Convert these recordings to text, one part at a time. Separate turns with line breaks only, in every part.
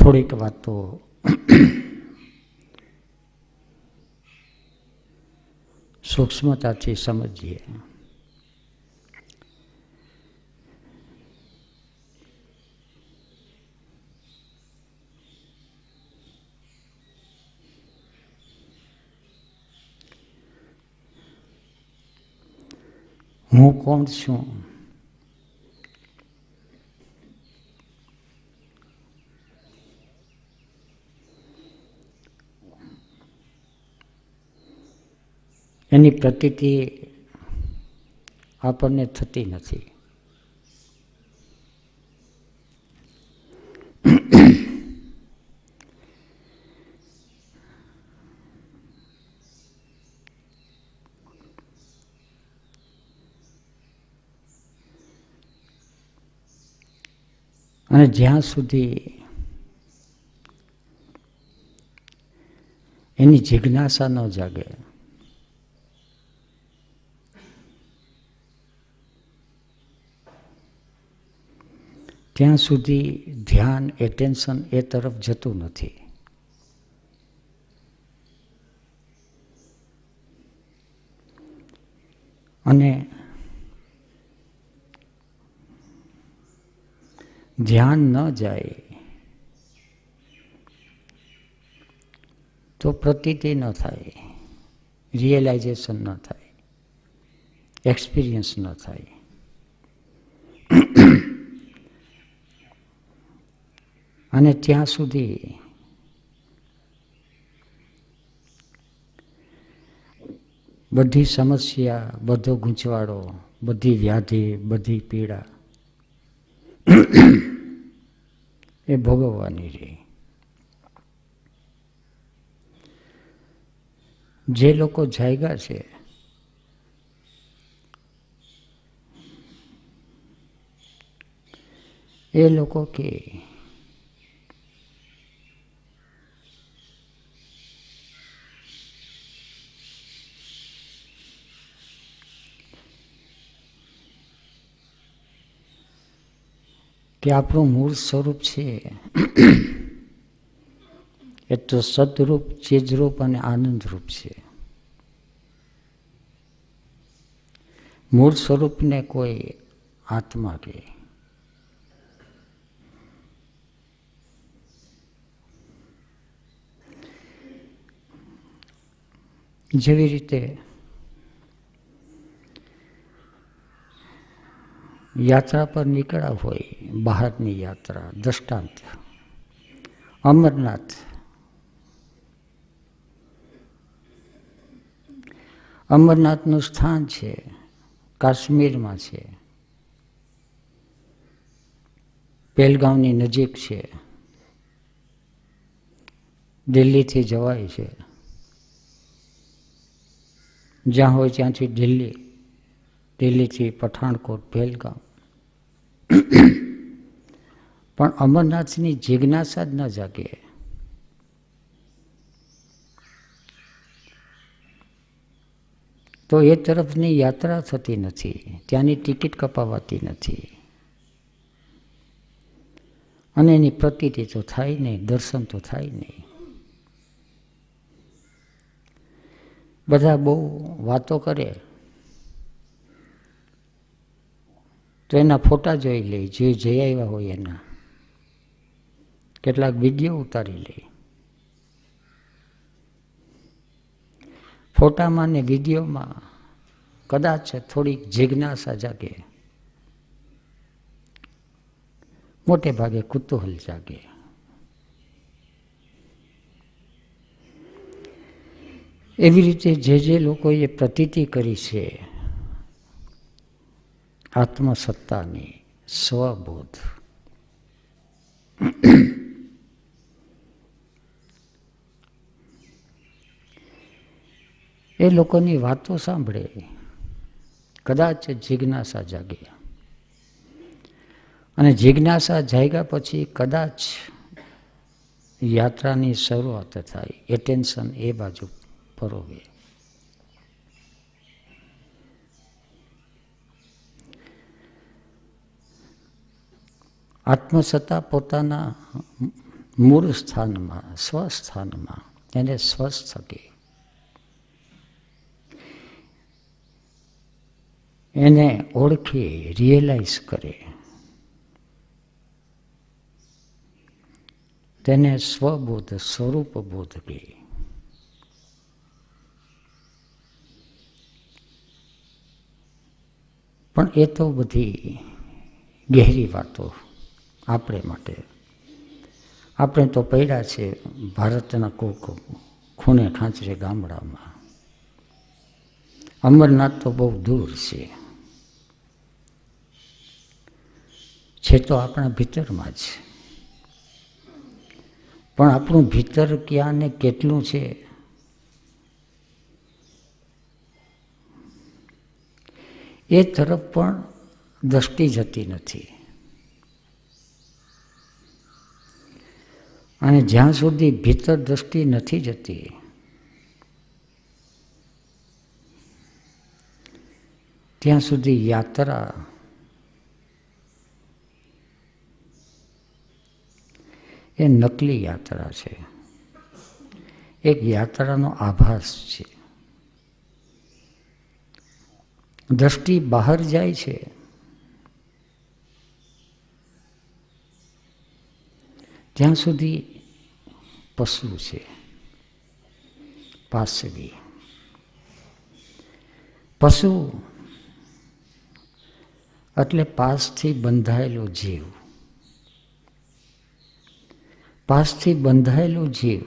થોડીક વાતો સૂક્ષ્મતાથી સમજીએ. હું કોણ છું? એની પ્રતીતિ આપણને થતી નથી. અને જ્યાં સુધી એની જિજ્ઞાસા ન જાગે, ત્યાં સુધી ધ્યાન, એટેન્શન એ તરફ જતું નથી. અને ધ્યાન ન જાય તો પ્રતીતિ ન થાય, રિયલાઇઝેશન ન થાય, એક્સપિરિયન્સ ન થાય. અને ત્યાં સુધી બધી સમસ્યા, બધો ગૂંચવાડો, બધી વ્યાધિ, બધી પીડા એ ભોગવવાની રહી. જે લોકો જાગ્યા છે એ લોકો કે આપણું મૂળ સ્વરૂપ છે એ તો સદરૂપ, ચીજરૂપ અને આનંદરૂપ છે. મૂળ સ્વરૂપને કોઈ આત્મા કહે. જેવી રીતે યાત્રા પર નીકળ્યા હોય, બહારની યાત્રા, દ્રષ્ટાંત અમરનાથ. અમરનાથનું સ્થાન છે કાશ્મીરમાં છે, પહેલગામની નજીક છે, દિલ્હીથી જવાય છે. જ્યાં હોય ત્યાંથી દિલ્હી, દિલ્હીથી પઠાણકોટ, પહેલગામ. પણ અમરનાથની જિજ્ઞાસા જ ન જાગે તો એ તરફની યાત્રા થતી નથી, ત્યાંની ટિકિટ કપાવાતી નથી. અને એની પ્રતીતિ તો થાય નહીં, દર્શન તો થાય નહીં. બધા બહુ વાતો કરે તો એના ફોટા જોઈ લે, જે જઈ આવ્યા હોય એના કેટલાક વિડીયો ઉતારી લે. ફોટામાં ને વિડીયોમાં કદાચ થોડીક જિજ્ઞાસા જાગે, મોટે ભાગે કુતૂહલ જાગે. એવી રીતે જે લોકોએ પ્રતીતિ કરી છે આત્મસત્તાની, સ્વબોધ, એ લોકોની વાતો સાંભળે, કદાચ જિજ્ઞાસા જાગે. અને જિજ્ઞાસા જાગ્યા પછી કદાચ યાત્રાની શરૂઆત થાય, એટેન્શન એ બાજુ પરોવે. આત્મસત્તા પોતાના મૂળ સ્થાનમાં, સ્વસ્થાનમાં એને સ્વસ્થ કહે. એને ઓળખે, રિયલાઇઝ કરે, તેને સ્વબોધ, સ્વરૂપ બોધ કહે. પણ એ તો બધી ગહેરી વાતો આપણે માટે. આપણે તો પડ્યા છે ભારતના કોક ખૂણે ખાંચરે ગામડામાં. અમરનાથ તો બહુ દૂર છે તો આપણા ભીતરમાં જ. પણ આપણું ભીતર ક્યાં ને કેટલું છે એ તરફ પણ દ્રષ્ટિ જતી નથી. અને જ્યાં સુધી ભીતર દ્રષ્ટિ નથી જતી ત્યાં સુધી યાત્રા એ નકલી યાત્રા છે, એક યાત્રાનો આભાસ છે. દ્રષ્ટિ બહાર જાય છે ત્યાં સુધી પશુ છે, પાસવી. પશુ એટલે પાસથી બંધાયેલો જીવ. પાસથી બંધાયેલો જીવ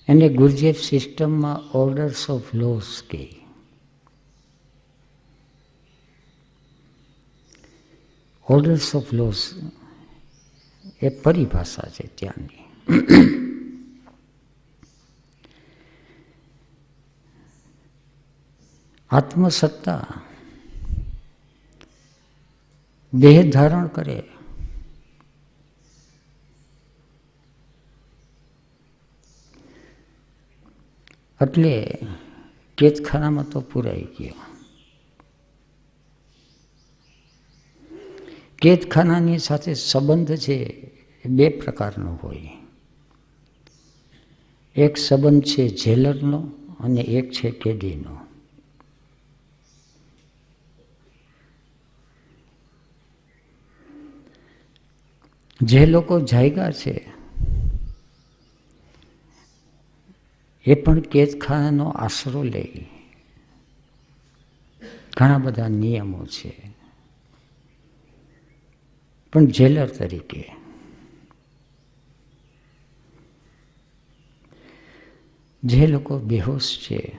એને ગુર્જર સિસ્ટમમાં ઓર્ડર્સ ઓફ લોસ કહે. ઓર્ડર્સ ઓફ લોસ એ પરિભાષા છે ત્યાંની. આત્મસત્તા દેહ ધારણ કરે એટલે કેદખાનામાં તો પુરાઈ ગયો. કેદખાનાની સાથે સંબંધ છે એ બે પ્રકારનો હોય. એક સંબંધ છે જેલરનો અને એક છે કેદીનો. જે લોકો જાગ્યા છે એ પણ કેદખાનાનો આશરો લે. ઘણા બધા નિયમો છે પણ જેલર તરીકે. જે લોકો બેહોશ છે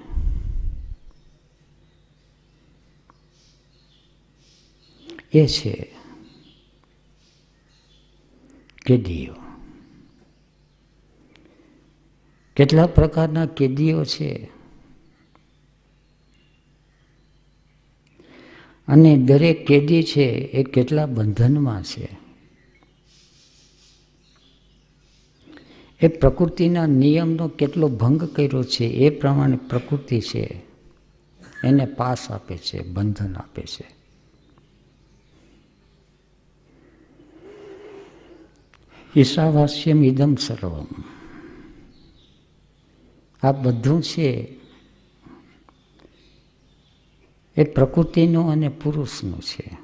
એ છે કેદીઓ. કેટલા પ્રકારના કેદીઓ છે અને દરેક કેદી છે એ કેટલા બંધનમાં છે. એ પ્રકૃતિના નિયમનો કેટલો ભંગ કર્યો છે એ પ્રમાણે પ્રકૃતિ છે એને પાસ આપે છે, બંધન આપે છે. ઈશાવાસ્યમ ઇદમ સર્વમ. આ બધું છે એ પ્રકૃતિનું અને પુરુષનું છે.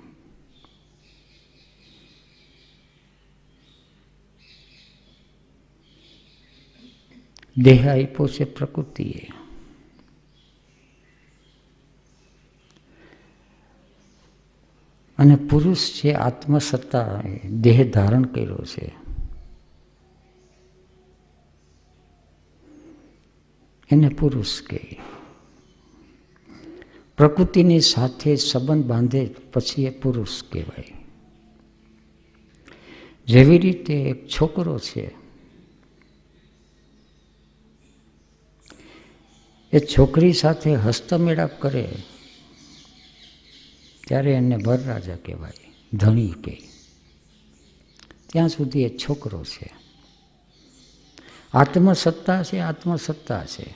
દેહ આપ્યો છે પ્રકૃતિએ અને પુરુષ છે આત્મસત્તા દેહ ધારણ કર્યો છે. એને પુરુષ કહે. પ્રકૃતિની સાથે સંબંધ બાંધે પછી એ પુરુષ કહેવાય. જેવી રીતે એક છોકરો છે એ છોકરી સાથે હસ્તમેળાપ કરે ત્યારે એને વરરાજા કહેવાય, ધણી કહે. ત્યાં સુધી એ છોકરો છે. આત્મસત્તા છે, આત્મસત્તા છે,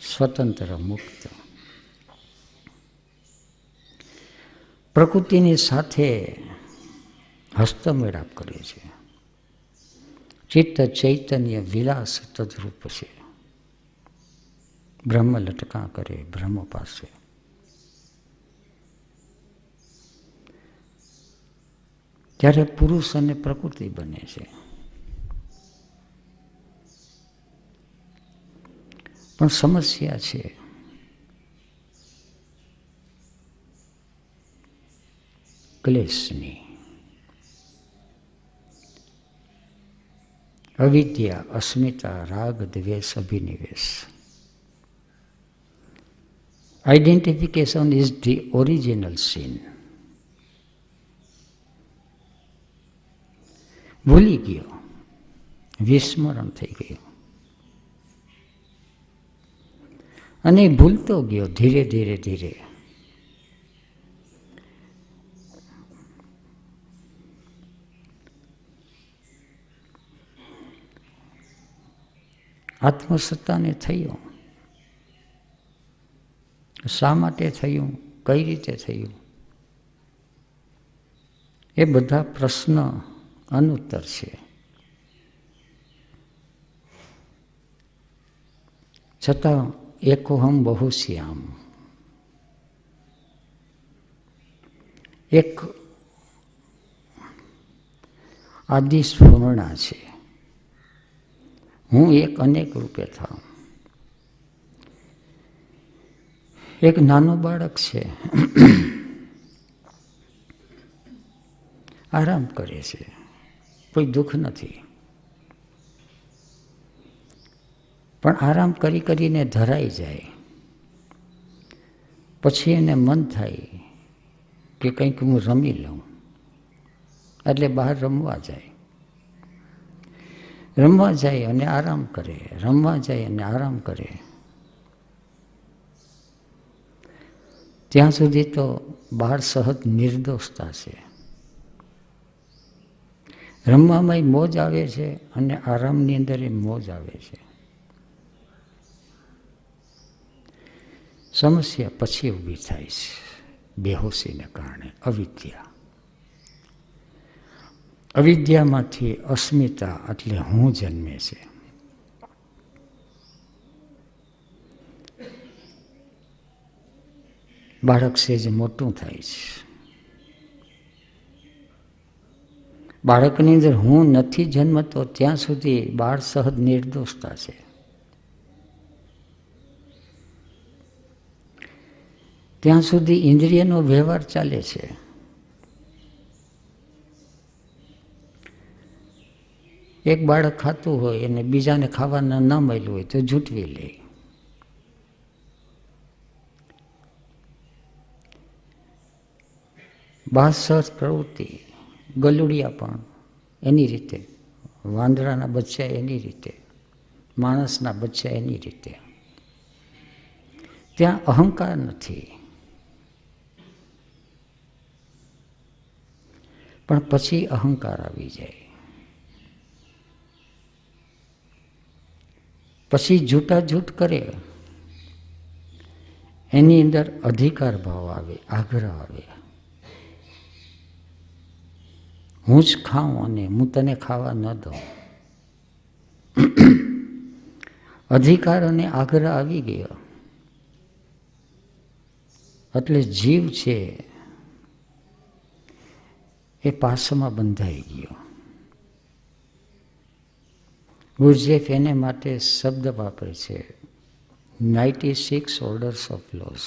સ્વતંત્ર મુક્ત. પ્રકૃતિની સાથે હસ્તમેળાપ કરે છે. ચિત્ત ચૈતન્ય વિલાસ તદરૂપ છે. બ્રહ્મ લટકા કરે બ્રહ્મ પાસે. ત્યારે પુરુષ અને પ્રકૃતિ બને છે. પણ સમસ્યા છે ક્લેશની. અવિદ્યા, અસ્મિતા, રાગ, દ્વેષ, અભિનિવેશ. Identification is the original sin. ભૂલી ગયો, વિસ્મરણ થઈ ગયું. અને ભૂલતો ગયો ધીરે ધીરે ધીરે. આત્મસત્તાને થયું. શા માટે થયું, કઈ રીતે થયું, એ બધા પ્રશ્ન અનુત્તર છે. છતાં એકોહમ બહુ શ્યામ. એક આદિ સ્ફૂર્ણા છે. હું એક અનેક રૂપે થાઉં. એક નાનો બાળક છે, આરામ કરે છે, કોઈ દુઃખ નથી. પણ આરામ કરી કરીને ધરાઈ જાય. પછી એને મન થાય કે કંઈક હું રમી લઉં, એટલે બહાર રમવા જાય. રમવા જાય અને આરામ કરે, રમવા જાય અને આરામ કરે. ત્યાં સુધી તો બહાર સહજ નિર્દોષતા છે. રમવામાં મોજ આવે છે અને આરામની અંદર એ મોજ આવે છે. સમસ્યા પછી ઊભી થાય છે બેહોશીને કારણે. અવિદ્યા. અવિદ્યામાંથી અસ્મિતા એટલે હું જન્મે છે. બાળક સેજ મોટું થાય છે. બાળકની અંદર હું નથી જન્મતો ત્યાં સુધી બાળ સહજ નિર્દોષતા છે. ત્યાં સુધી ઇન્દ્રિયનો વ્યવહાર ચાલે છે. એક બાળક ખાતું હોય અને બીજાને ખાવાના ન મળ્યું હોય તો જૂટવી લે. બાહ્ય પ્રવૃત્તિ, ગલુડિયા પણ એની રીતે, વાંદરાના બચ્ચા એની રીતે, માણસના બચ્ચા એની રીતે. ત્યાં અહંકાર નથી. પણ પછી અહંકાર આવી જાય. પછી જૂઠાજૂઠ કરે. એની અંદર અધિકાર ભાવ આવે, આગ્રહ આવે. હું જ ખાઉં અને હું તને ખાવા ન દઉં. અધિકાર અને આગ્રહ આવી ગયો એટલે જીવ છે એ પાસમાં બંધાઈ ગયો. ગુરજેફ એને માટે શબ્દ વાપરે છે 96 ઓર્ડર્સ ઓફ લોસ.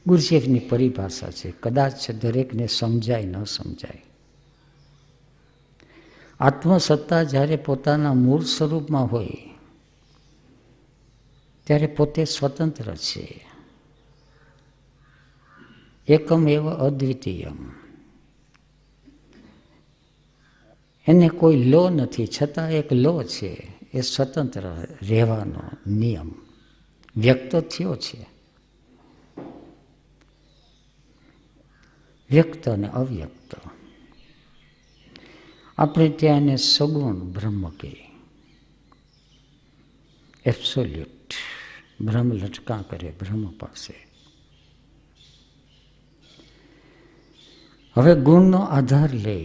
ગુરજેફની પરિભાષા છે, કદાચ દરેકને સમજાય ન સમજાય. આત્મસત્તા જ્યારે પોતાના મૂળ સ્વરૂપમાં હોય ત્યારે પોતે સ્વતંત્ર છે. એકમ એવ અદ્વિતીયમ. એને કોઈ લો નથી, છતાં એક લો છે, એ સ્વતંત્ર રહેવાનો નિયમ વ્યક્ત થયો છે. વ્યક્ત અને અવ્યક્ત. આપણે ત્યાં એને સગુણ બ્રહ્મ કહે. એબ્સોલ્યુટ. બ્રહ્મ લટકા કરે બ્રહ્મ પાસે. હવે ગુણનો આધાર લે,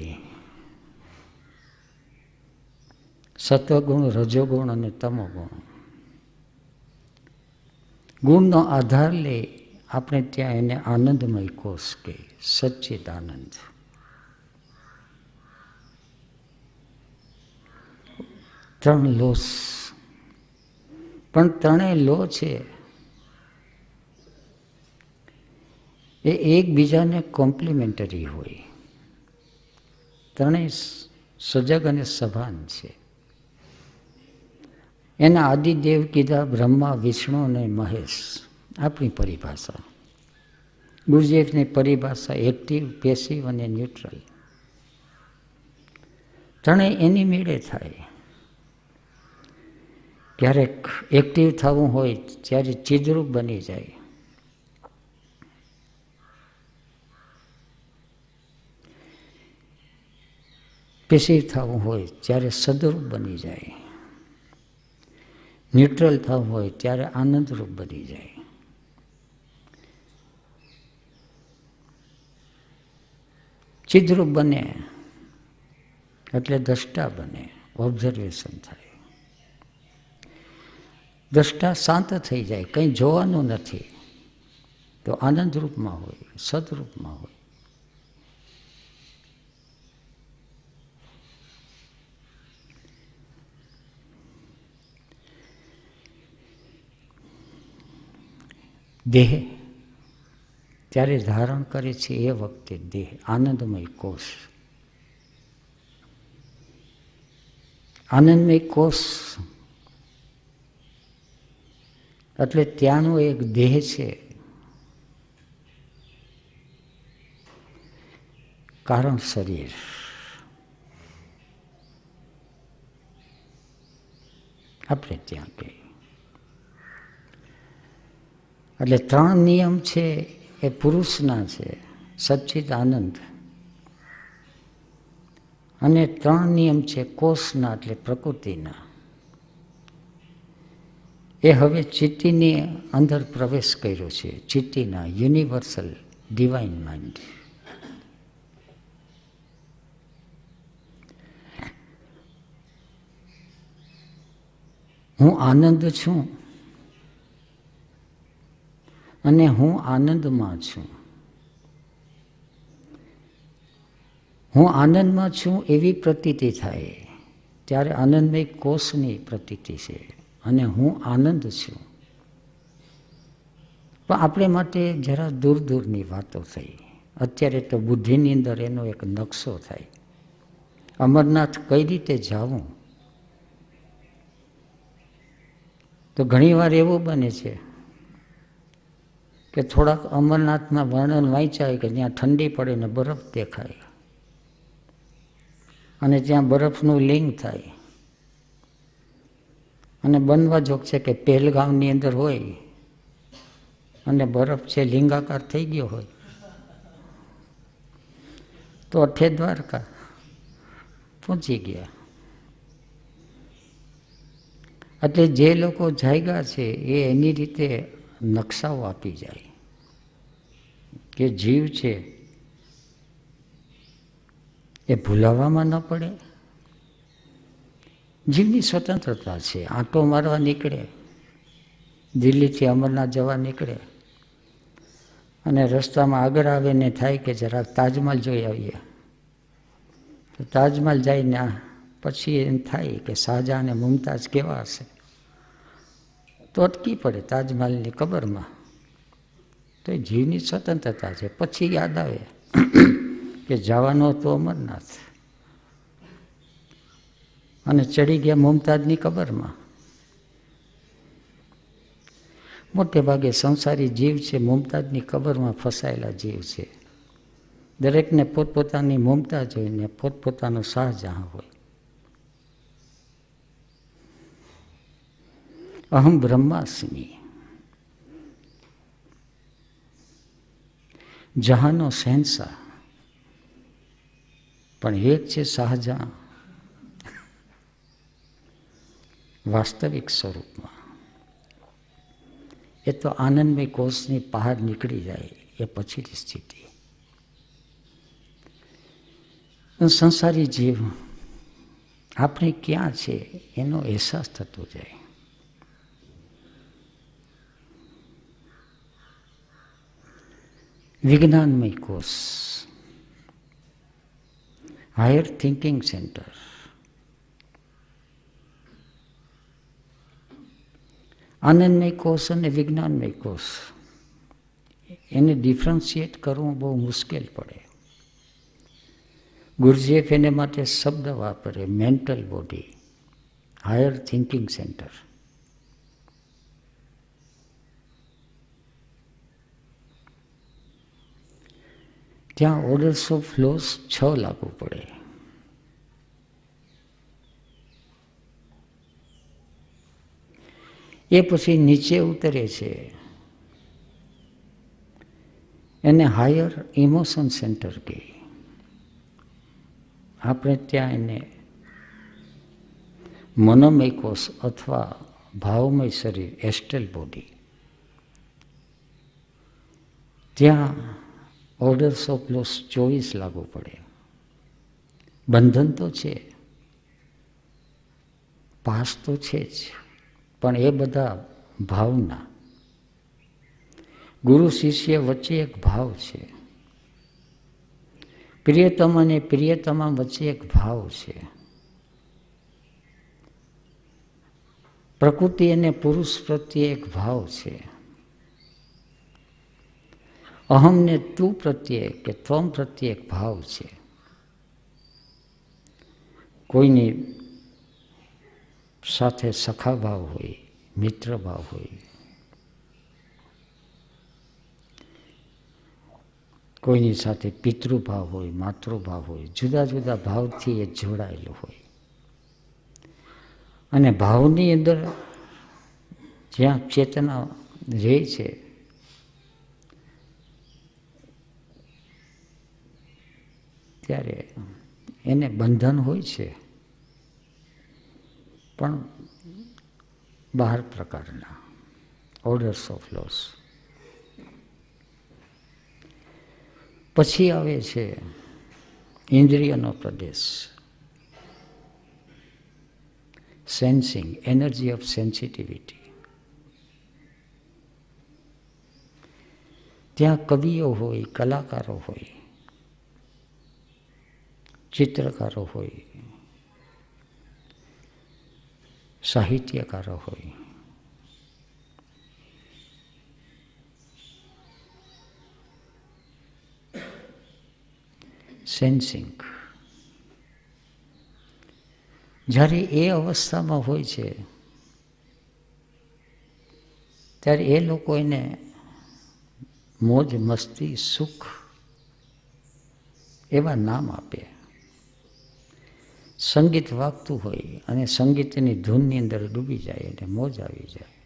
સત્વગુણ, રજોગુણ અને તમોગુણ. ગુણનો આધાર લે, આપણે ત્યાં એને આનંદમય કોષ કે સચ્ચિદાનંદ. ત્રણ લોસ, પણ ત્રણેય લો છે એ એકબીજાને કોમ્પ્લિમેન્ટરી હોય, ત્રણેય સજગ અને સભાન છે. એના આદિદેવ કીધા બ્રહ્મા, વિષ્ણુ અને મહેશ, આપણી પરિભાષા. ગુરુજીની પરિભાષા એક્ટિવ, પેસિવ અને ન્યુટ્રલ. ત્રણેય એની મેળે થાય. ક્યારેક એક્ટિવ થવું હોય ત્યારે ચિદ્રૂપ બની જાય, પેસિવ થવું હોય ત્યારે સદરૂપ બની જાય, ન્યુટ્રલ થવું હોય ત્યારે આનંદરૂપ બની જાય. ચિદ્રૂપ બને એટલે દ્રષ્ટા બને, ઓબ્ઝર્વેશન થાય. દ્રષ્ટા શાંત થઈ જાય, કંઈ જોવાનું નથી, તો આનંદરૂપમાં હોય, સદરૂપમાં હોય. દેહ ત્યારે ધારણ કરે છે એ વખતે દેહ આનંદમય કોષ. આનંદમય કોષ એટલે ત્યાંનો એક દેહ છે, કારણ શરીર. આપણે ત્યાં કહીએ એટલે ત્રણ નિયમ છે એ પુરુષના છે, સચ્ચિદ આનંદ. અને ત્રણ નિયમ છે કોષના એટલે પ્રકૃતિના. એ હવે ચિત્તીની અંદર પ્રવેશ કર્યો છે, ચિત્તીના યુનિવર્સલ ડિવાઇન માઇન્ડ. હું આનંદ છું અને હું આનંદમાં છું. હું આનંદમાં છું એવી પ્રતીતિ થાય ત્યારે આનંદમય કોષની પ્રતીતિ છે, અને હું આનંદ છું. પણ આપણે માટે જરા દૂર દૂરની વાતો થઈ. અત્યારે તો બુદ્ધિની અંદર એનો એક નકશો થાય. અમરનાથ કઈ રીતે જવું, તો ઘણીવાર એવું બને છે કે થોડાક અમરનાથના વર્ણન વાંચાય કે ત્યાં ઠંડી પડે ને બરફ દેખાય, અને ત્યાં બરફનું લિંગ થાય. અને બનવા જોગ છે કે પહેલગામની અંદર હોય અને બરફ છે લિંગાકાર થઈ ગયો હોય તો અઠે દ્વારકા પહોંચી ગયા. એટલે જે લોકો જાગ્યા છે એ એની રીતે નકશાઓ આપી જાય કે જીવ છે એ ભૂલાવામાં ન પડે. જીવની સ્વતંત્રતા છે. આંટો મારવા નીકળે, દિલ્હીથી અમરનાથ જવા નીકળે અને રસ્તામાં આગળ આવે ને થાય કે જરાક તાજમહલ જોઈ આવીએ, તો તાજમહલ જઈને પછી એમ થાય કે શાહજહાં અને મુમતાઝ કેવા હશે, તો અટકી પડે તાજમહલની કબરમાં. તો એ જીવની સ્વતંત્રતા છે. પછી યાદ આવે કે જવાનું હતું અમરનાથ અને ચડી ગયા મુમતાઝની કબરમાં. મોટે ભાગે સંસારી જીવ છે મુમતાઝની કબરમાં ફસાયેલા જીવ છે. દરેકને પોતપોતાની મુમતાઝ હોય ને પોતપોતાનું શાહજહાં હોય. અહમ બ્રહ્માસ્મિ, જહાંનો શહેનશાહ, પણ એક છે શાહજહાં વાસ્તવિક સ્વરૂપમાં. એ તો આનંદમય કોષની બહાર નીકળી જાય એ પછીની સ્થિતિ. સંસારી જીવ આપણે ક્યાં છે એનો અહેસાસ થતો જાય. વિજ્ઞાનમય કોષ, હાયર થિંકિંગ સેન્ટર, આનંદમય કોષ અને વિજ્ઞાનમય કોષ, એને ડિફરન્શિએટ કરવું બહુ મુશ્કેલ પડે. ગુરુજીએફ એને માટે શબ્દ વાપરે, mental body, higher thinking centre. ત્યાં ઓર્ડર્સ ઓફ લોસ 6 લાગુ પડે. એ પછી નીચે ઉતરે છે, એને હાયર ઇમોશન સેન્ટર કહે. આપણે ત્યાં એને મનોમય કોષ અથવા ભાવમય શરીર, એસ્ટ્રલ બોડી. ત્યાં ઓર્ડર્સ ઓફ લોસ 24 લાગુ પડે. બંધન તો છે, પાસ તો છે જ, પણ એ બધા ભાવના. ગુરુ શિષ્ય વચ્ચે એક ભાવ છે, પ્રિયતમ અને પ્રિયતમા વચ્ચે એક ભાવ છે, પ્રકૃતિ અને પુરુષ પ્રત્યે એક ભાવ છે, અહમ ને તું પ્રત્યે કે ત્વમ પ્રત્યે એક ભાવ છે. કોઈની સાથે સખા ભાવ હોય, મિત્ર ભાવ હોય, કોઈની સાથે પિતૃભાવ હોય, માતૃભાવ હોય, જુદા જુદા ભાવથી એ જોડાયેલું હોય. અને ભાવની અંદર જ્યાં ચેતના રહે છે, ત્યારે એને બંધન હોય છે, પણ બહાર પ્રકારના ઓર્ડર્સ ઓફ લોસ. પછી આવે છે ઇન્દ્રિયનો પ્રદેશ, સેન્સિંગ, એનર્જી ઓફ સેન્સિટિવિટી. ત્યાં કવિઓ હોય, કલાકારો હોય, ચિત્રકારો હોય, સાહિત્યકારો હોય, સેન્સિંગ. જ્યારે એ અવસ્થામાં હોય છે ત્યારે એ લોકો એને મોજ મસ્તી સુખ એવા નામ આપે. સંગીત વાગતું હોય અને સંગીતની ધૂનની અંદર ડૂબી જાય અને મોજ આવી જાય.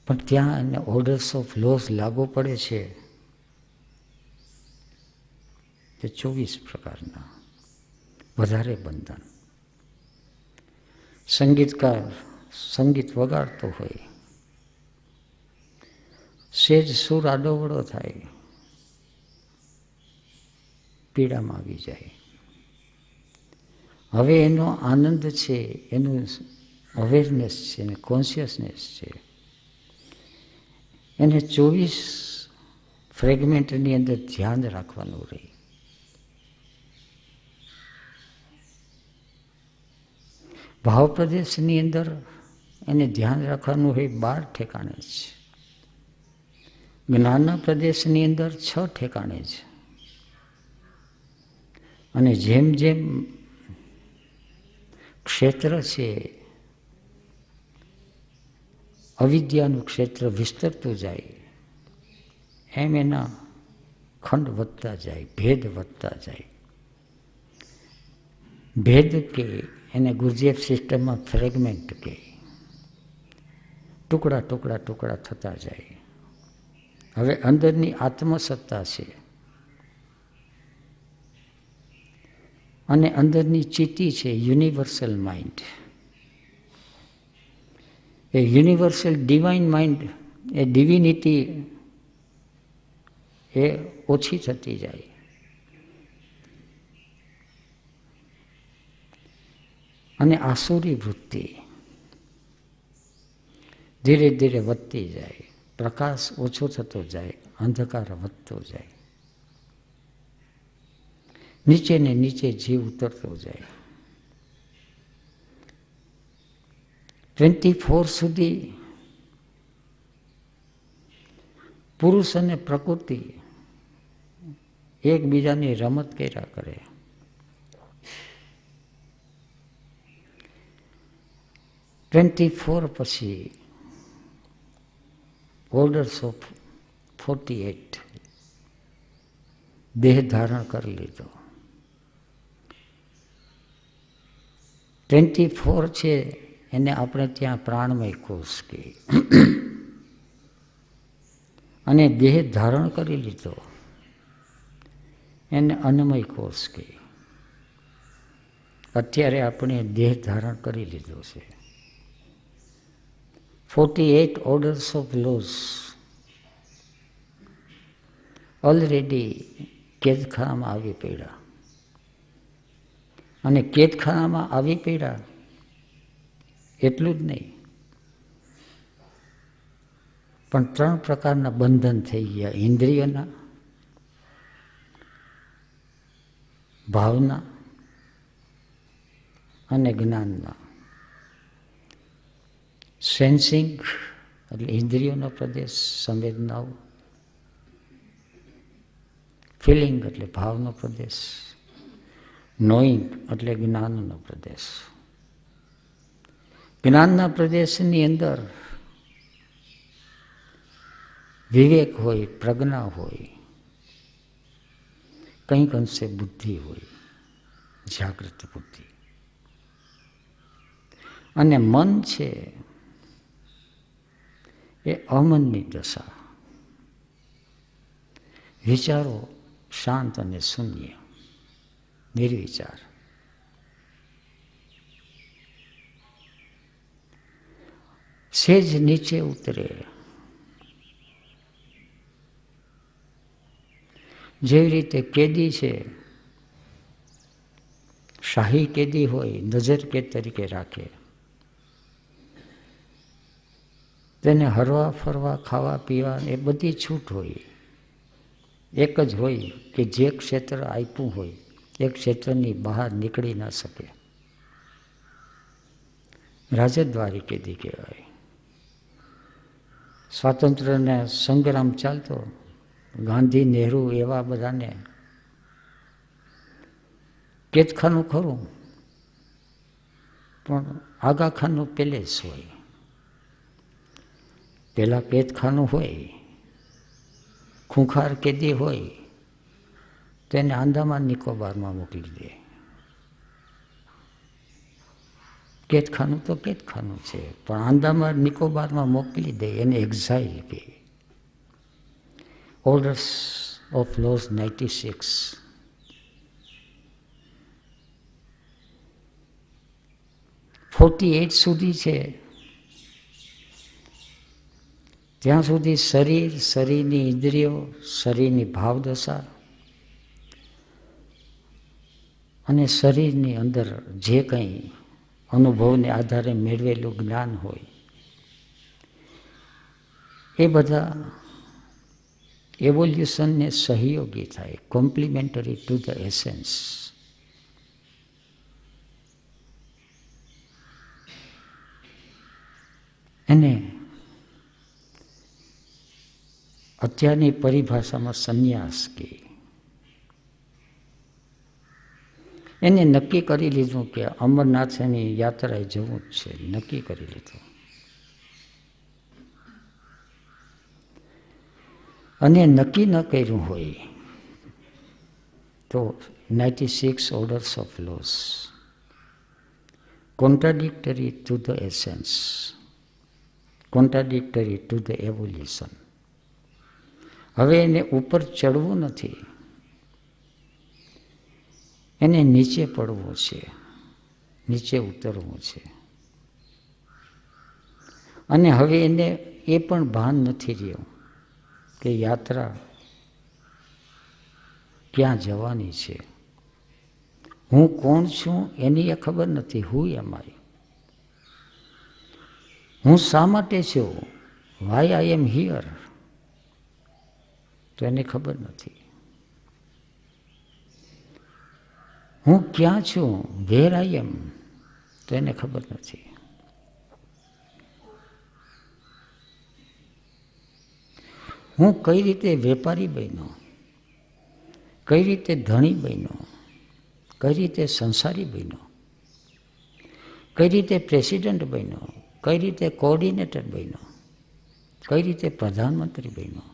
પણ ત્યાં એને ઓર્ડર્સ ઓફ લોસ લાગુ પડે છે, તે 24 પ્રકારના વધારે બંધન. સંગીતકાર સંગીત વગાડતો હોય, સેજ સુર આડોવડો થાય, પીડામાં આવી જાય. હવે એનો આનંદ છે, એનું અવેરનેસ છે, એને કોન્શિયસનેસ છે, એને 24 ફ્રેગમેન્ટની અંદર ધ્યાન રાખવાનું રહે. ભાવ પ્રદેશની અંદર એને ધ્યાન રાખવાનું હોય 12 ઠેકાણે છે. જ્ઞાનના પ્રદેશની અંદર 6 ઠેકાણે છે. અને જેમ જેમ ક્ષેત્ર છે, અવિદ્યાનું ક્ષેત્ર વિસ્તરતું જાય, એમ એના ખંડ વધતા જાય, ભેદ વધતા જાય. ભેદ કે એને ગુરુજીએફ સિસ્ટમમાં ફ્રેગમેન્ટ કે ટુકડા ટુકડા ટુકડા થતા જાય. હવે અંદરની આત્મસત્તા છે અને અંદરની ચિત્તિ છે, યુનિવર્સલ માઇન્ડ. એ યુનિવર્સલ ડિવાઇન માઇન્ડ, એ ડિવિનિટી એ ઓછી થતી જાય. અને આસુરી વૃત્તિ ધીરે ધીરે વધતી જાય, પ્રકાશ ઓછો થતો જાય, અંધકાર વધતો જાય, નીચે ને નીચે જીવ ઉતરતો જાય. 24 સુધી પુરુષ અને પ્રકૃતિ એકબીજાની રમત કર્યા કરે. 24 પછી ઓર્ડર્સ ઓફ 48 દેહ ધારણ કરી લીધો. 24 છે એને આપણે ત્યાં પ્રાણમય કોષ કહીએ અને દેહ ધારણ કરી લીધો એને અન્નમય કોષ કહીએ. અત્યારે આપણે દેહ ધારણ કરી લીધો છે. 48 orders of laws ઓલરેડી કેદખાનામાં આવી પડ્યા. અને કેદખાનામાં આવી પડ્યા એટલું જ નહીં, પણ 3 પ્રકારના બંધન થઈ ગયા: ઇન્દ્રિયોના, ભાવના અને જ્ઞાનના. સેન્સિંગ એટલે ઇન્દ્રિયોનો પ્રદેશ, સંવેદનાઓ. ફિલિંગ એટલે ભાવનો પ્રદેશ. નોઈંગ એટલે જ્ઞાનનો પ્રદેશ. જ્ઞાનના પ્રદેશની અંદર વિવેક હોય, પ્રજ્ઞા હોય, કંઈક અંશે બુદ્ધિ હોય, જાગૃત બુદ્ધિ. અને મન છે એ અમનની દશા. વિચારો શાંત અને શૂન્ય, નિર્વિચાર. સેજ નીચે ઉતરે, જેવી રીતે કેદી છે, શાહી કેદી હોય, નજર કેદ તરીકે રાખે. તેને હરવા ફરવા, ખાવા પીવા એ બધી છૂટ હોય. એક જ હોય કે જે ક્ષેત્ર આપ્યું હોય એ ક્ષેત્રની બહાર નીકળી ન શકે. રાજદ્વારી કેદી કહેવાય. સ્વાતંત્ર્યને સંગ્રામ ચાલતો, ગાંધી, નહેરુ એવા બધાને કેદખાનું ખરું, પણ આગાખાનું પેલે જ હોય. પેલા કેદખાનું હોય, ખૂંખાર કેદી હોય તેને આંદામાન નિકોબારમાં મોકલી દે. કેદખાનું તો કેદખાનું છે, પણ આંદામાન નિકોબારમાં મોકલી દે એને એક્ઝાઇલ કહે. Orders of lose 96. સુધી છે ત્યાં સુધી શરીર, શરીરની ઇન્દ્રિયો, શરીરની ભાવદશા અને શરીરની અંદર જે કંઈ અનુભવને આધારે મેળવેલું જ્ઞાન હોય એ બધા એવોલ્યુશનને સહયોગી થાય, કોમ્પ્લિમેન્ટરી ટુ ધ એસેન્સ. એને અત્યારની પરિભાષામાં સંન્યાસ કહે. એને નક્કી કરી લીધું કે અમરનાથની યાત્રાએ જવું જ છે, નક્કી કરી લીધું. અને નક્કી ન કર્યું હોય તો 96 orders of laws contradictory to the essence, contradictory to the evolution. હવે એને ઉપર ચડવું નથી, એને નીચે પડવું છે, નીચે ઉતરવું છે. અને હવે એને એ પણ ભાન નથી રહ્યું કે યાત્રા ક્યાં જવાની છે, હું કોણ છું એની એ ખબર નથી. હું એમ આઈ, હું શા માટે છું, વાય આઈ એમ હિયર, તો એને ખબર નથી. હું ક્યાં છું, વેર આઈ એમ, તો એને ખબર નથી. હું કઈ રીતે વેપારી બન્યો, કઈ રીતે ધણી બન્યો, કઈ રીતે સંસારી બન્યો, કઈ રીતે પ્રેસિડન્ટ બન્યો, કઈ રીતે કોઓર્ડિનેટર બન્યો, કઈ રીતે પ્રધાનમંત્રી બન્યો.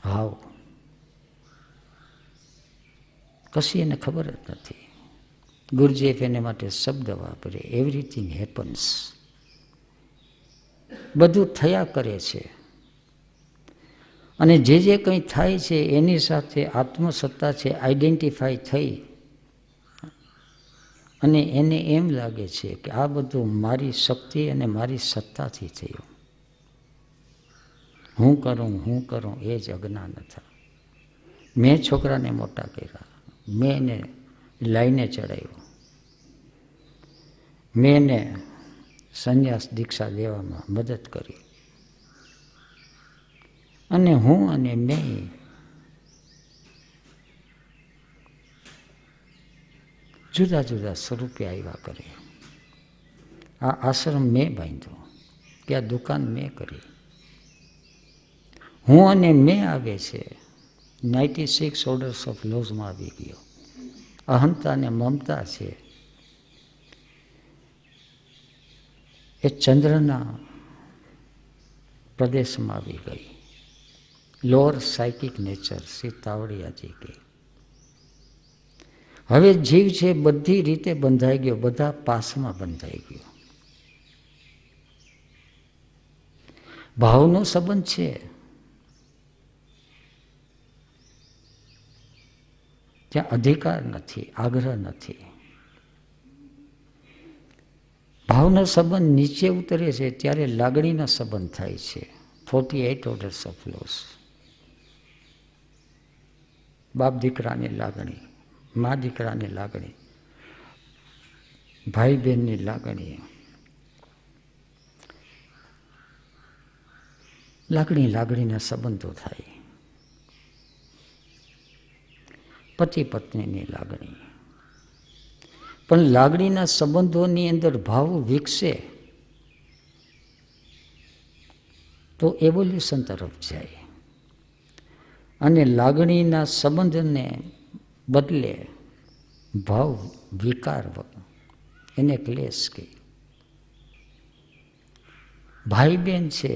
હાવ કશી એને ખબર જ નથી. ગુરુજીએફ એને માટે શબ્દ વાપરે, એવરીથિંગ હેપન્સ. બધું થયા કરે છે, અને જે જે કંઈ થાય છે એની સાથે આત્મસત્તા છે આઈડેન્ટિફાઈ થઈ, અને એને એમ લાગે છે કે આ બધું મારી શક્તિ અને મારી સત્તાથી થયું. હું કરું એ જ અજ્ઞાન હતા. મેં છોકરાને મોટા કર્યા, મેં એને લાઈને ચડાવ્યો, મેં એને સંન્યાસ દીક્ષા લેવામાં મદદ કરી, અને હું અને મેં જુદા જુદા સ્વરૂપે આવ્યા કરે. આ આશ્રમ મેં બાંધ્યો, કે આ દુકાન મેં કરી. હું અને મેં આવે છે 96 ઓર્ડર્સ ઓફ લોઝમાં આવી ગયો. અહંતા અને મમતા છે એ ચંદ્રના પ્રદેશમાં આવી ગઈ. લોઅર સાયકિક નેચર, શ્રી તાવડિયાજી કહે. હવે જીવ છે બધી રીતે બંધાઈ ગયો, બધા પાસમાં બંધાઈ ગયો. ભાવનો સંબંધ છે, ત્યાં અધિકાર નથી, આગ્રહ નથી. ભાવનો સંબંધ નીચે ઉતરે છે ત્યારે લાગણીનો સંબંધ થાય છે. 48 ઓર્ડર્સ ઓફ લોસ. બાપ દીકરાની લાગણી, મા દીકરાની લાગણી, ભાઈ બહેનની લાગણી, લાગણીના સંબંધો થાય. પતિ પત્નીની લાગણી. પણ લાગણીના સંબંધોની અંદર ભાવ વિકસે તો એવોલ્યુશન તરફ જાય, અને લાગણીના સંબંધને બદલે ભાવ વિકાર, એને ક્લેશ કહે. ભાઈ બહેન છે,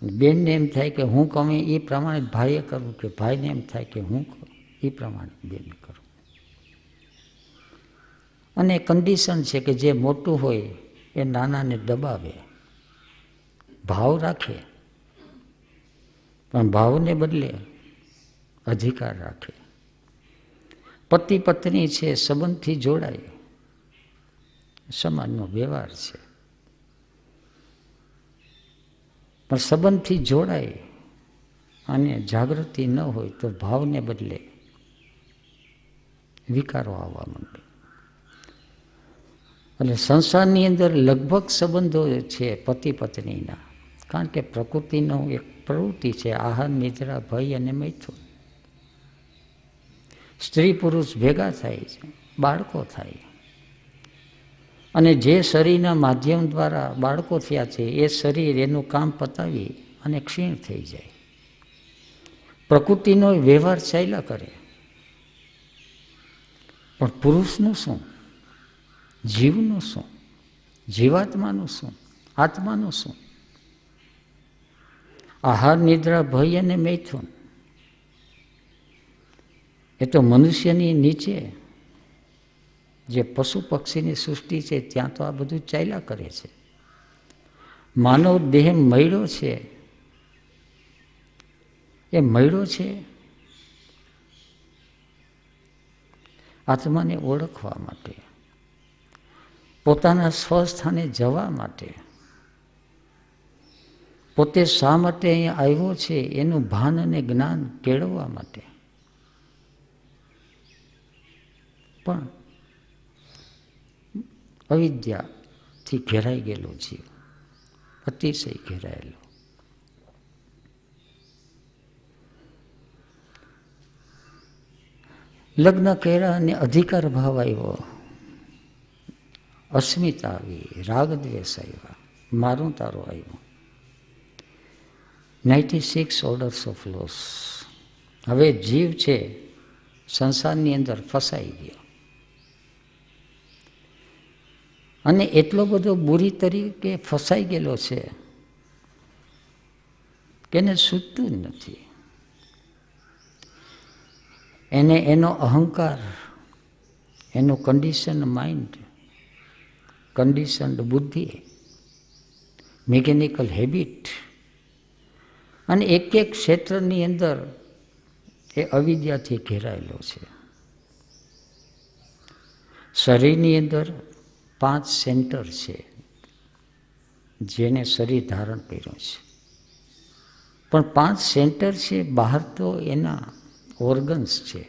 બેનને એમ થાય કે હું કહું એ પ્રમાણે ભાઈએ કરવું, કે ભાઈને એમ થાય કે હું એ પ્રમાણે બેન કરું. અને કન્ડિશન છે કે જે મોટું હોય એ નાનાને દબાવે, ભાવ રાખે, પણ ભાવને બદલે અધિકાર રાખે. પતિ પત્ની છે, સંબંધથી જોડાય, સમાજનો વ્યવહાર છે, પણ સંબંધથી જોડાય અને જાગૃતિ ન હોય તો ભાવને બદલે વિકારો આવવા માંડે. એટલે સંસારની અંદર લગભગ સંબંધો છે પતિ પત્નીના, કારણ કે પ્રકૃતિનો એક પ્રવૃત્તિ છે આહાર, નિદ્રા, ભય અને મૈથુન. સ્ત્રી પુરુષ ભેગા થાય છે, બાળકો થાય, અને જે શરીરના માધ્યમ દ્વારા બાળકો થયા છે એ શરીર એનું કામ પતાવી અને ક્ષીણ થઈ જાય. પ્રકૃતિનો વ્યવહાર ચાલ્યા કરે. પણ પુરુષનું શું, જીવનું શું, જીવાત્માનું શું, આત્માનું શું? આહાર, નિદ્રા, ભય અને મૈથુન એ તો મનુષ્યની નીચે જે પશુ પક્ષીની સૃષ્ટિ છે ત્યાં તો આ બધું ચાલ્યા કરે છે. માનવ દેહ મળ્યો છે, એ મળ્યો છે આત્માને ઓળખવા માટે, પોતાના સ્વસ્થાને જવા માટે, પોતે શા માટે અહીંયા આવ્યો છે એનું ભાન અને જ્ઞાન કેળવવા માટે. પણ અવિદ્યાથી ઘેરાઈ ગયેલો જીવ, અતિશય ઘેરાયેલો. લગ્ન કર્યા અને અધિકાર ભાવ આવ્યો, અસ્મિતા આવી, રાગ દ્વેષ આવ્યા, મારું તારું આવ્યું. 96 ઓર્ડર્સ ઓફ લોસ. હવે જીવ છે સંસારની અંદર ફસાઈ ગયો અને એટલો બધો બુરી તરીકે ફસાઈ ગયેલો છે કે એને સૂઝતું જ નથી. એને એનો અહંકાર, એનો કન્ડિશન માઇન્ડ, કન્ડિશન્ડ બુદ્ધિ, મિકેનિકલ હેબિટ અને એક એક ક્ષેત્રની અંદર એ અવિદ્યાથી ઘેરાયેલો છે. શરીરની અંદર 5 સેન્ટર છે જેને શરીર ધારણ કર્યું છે, પણ 5 સેન્ટર છે બહાર તો એના ઓર્ગન્સ છે.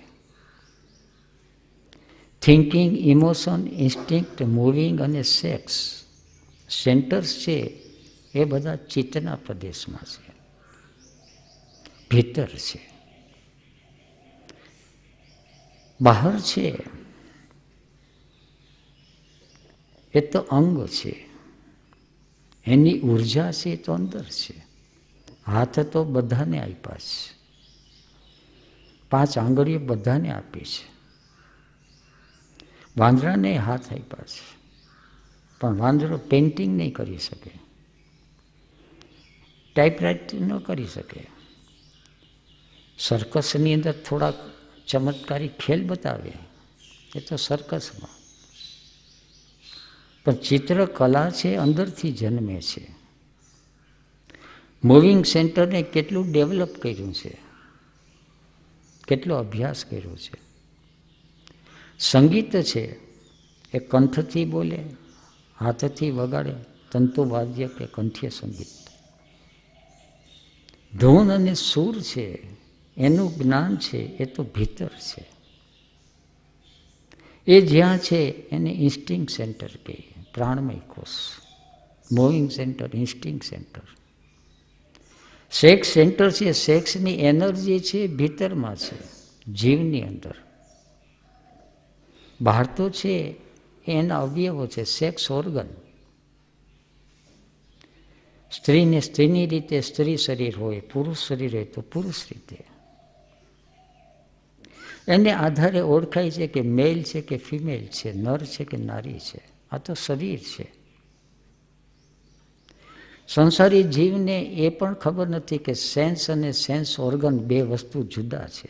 થિંકિંગ, ઇમોશન, ઇન્સ્ટિંક્ટ, મૂવિંગ અને સેક્સ સેન્ટર્સ છે એ બધા ચિત્તના પ્રદેશમાં છે, ભીતર છે. બહાર છે એ તો અંગ છે, એની ઉર્જા છે એ તો અંદર છે. હાથ તો બધાને આપ્યા છે, 5 આંગળીઓ બધાને આપી છે. વાંદરાને હાથ આપ્યા છે, પણ વાંદરો પેઇન્ટિંગ નહીં કરી શકે, ટાઈપરાઇટિંગ ન કરી શકે. સર્કસની અંદર થોડાક ચમત્કારી ખેલ બતાવે એ તો સર્કસમાં, પણ ચિત્રકલા છે અંદરથી જન્મે છે. મૂવિંગ સેન્ટરને કેટલું ડેવલપ કર્યું છે, કેટલો અભ્યાસ કર્યો છે. સંગીત છે એ કંઠથી બોલે, હાથથી વગાડે, તંતુવાદ્ય કે કંઠ્ય સંગીત. ધૂન અને સૂર છે એનું જ્ઞાન છે એ તો ભીતર છે. એ જ્યાં છે એને ઇન્સ્ટિંક્ટ સેન્ટર કહીએ, પ્રાણમય કોષ. Moving center, instinct center. Sex center છે, સેક્સની એનર્જી છે ભીતરમાં છે, જીવની અંદર. બહાર તો છે એના અવયવો છે, સેક્સ ઓર્ગન. સ્ત્રીને સ્ત્રીની રીતે સ્ત્રી શરીર હોય, પુરુષ શરીર હોય તો પુરુષ રીતે. એને આધારે ઓળખાય છે કે મેલ છે કે ફિમેલ છે, નર છે કે નારી છે. આ તો શરીર છે. સંસારી જીવને એ પણ ખબર નથી કે સેન્સ અને સેન્સ ઓર્ગન 2 વસ્તુ જુદા છે.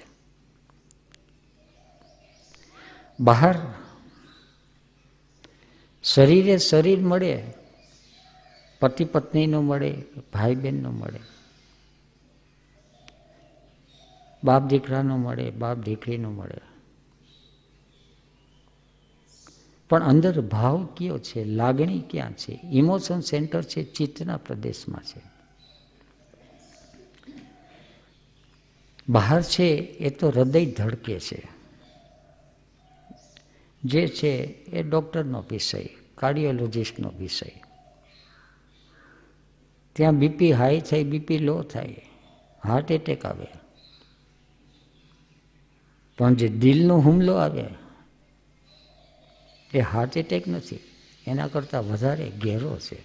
બહાર શરીરે શરીર મળે, પતિ પત્નીનું મળે, ભાઈ બહેનનું મળે, બાપ દીકરાનું મળે, બાપ દીકરીનું મળે, પણ અંદર ભાવ કયો છે, લાગણી ક્યાં છે? ઇમોશન સેન્ટર છે ચિત્તના પ્રદેશમાં છે. બહાર છે એ તો હૃદય ધડકે છે, જે છે એ ડૉક્ટરનો વિષય, કાર્ડિયોલોજિસ્ટનો વિષય. ત્યાં બીપી હાઈ થાય, બીપી લો થાય, હાર્ટ એટેક આવે, પણ જે દિલનો હુમલો આવે એ હાર્ટ એટેક નથી, એના કરતાં વધારે ગહેરો છે.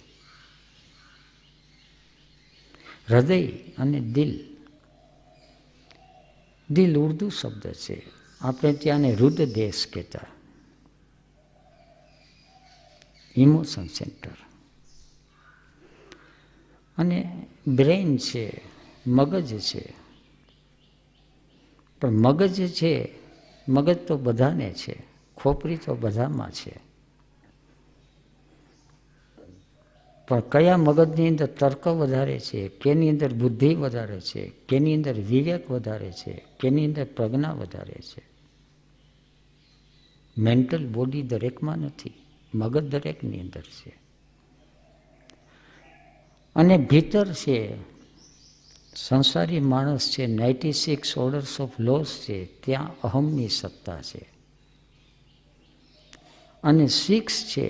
હૃદય અને દિલ. દિલ ઉર્દુ શબ્દ છે, આપણે ત્યાંને રુદ્ર દેશ કહેતા. Emotion centre. અને બ્રેઇન છે, મગજ છે. પણ મગજ છે, મગજ તો બધાને છે, ખોપરી તો બધામાં છે. પણ કયા મગજની અંદર તર્ક વધારે છે, કેની અંદર બુદ્ધિ વધારે છે, કેની અંદર વિવેક વધારે છે, કેની અંદર પ્રજ્ઞા વધારે છે? મેન્ટલ બોડી દરેકમાં નથી, મગજ દરેકની અંદર છે. અને ભીતર છે સંસારી માણસ છે, 96 ઓર્ડર્સ ઓફ લોસ છે, ત્યાં અહમની સત્તા છે. અને 6 છે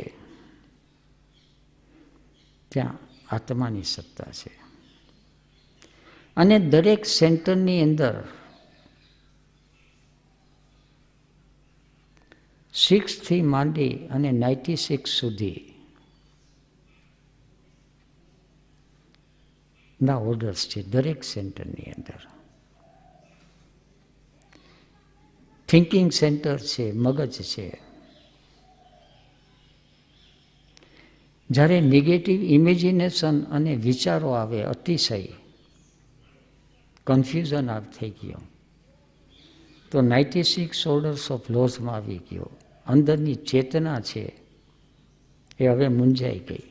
ત્યાં આત્માની સત્તા છે. અને દરેક સેન્ટરની અંદર 6 થી માંડી અને 96 સુધી ના ઓર્ડર્સ છે દરેક સેન્ટરની અંદર. થિંકિંગ સેન્ટર છે, મગજ છે. જ્યારે નેગેટિવ ઇમેજિનેશન અને વિચારો આવે, અતિશય કન્ફ્યુઝન થઈ ગયો, તો 96 ઓર્ડર્સ ઓફ લોઝમાં આવી ગયો. અંદરની ચેતના છે એ હવે મૂંઝાઈ ગઈ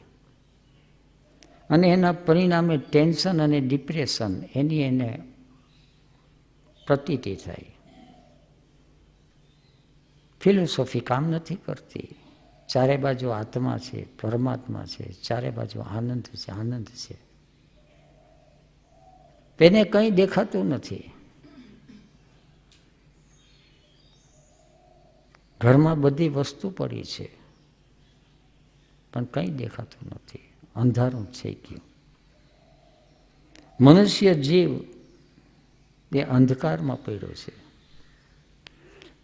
અને એના પરિણામે ટેન્શન અને ડિપ્રેશન એની એને પ્રતીતિ થાય. ફિલોસોફી કામ નથી કરતી. ચારે બાજુ આત્મા છે, પરમાત્મા છે, ચારે બાજુ આનંદ છે, આનંદ છે. તેને કંઈ દેખાતું નથી. ઘરમાં બધી વસ્તુ પડી છે પણ કંઈ દેખાતું નથી, અંધારું થઈ ગયું. મનુષ્ય જીવ એ અંધકારમાં પડ્યો છે.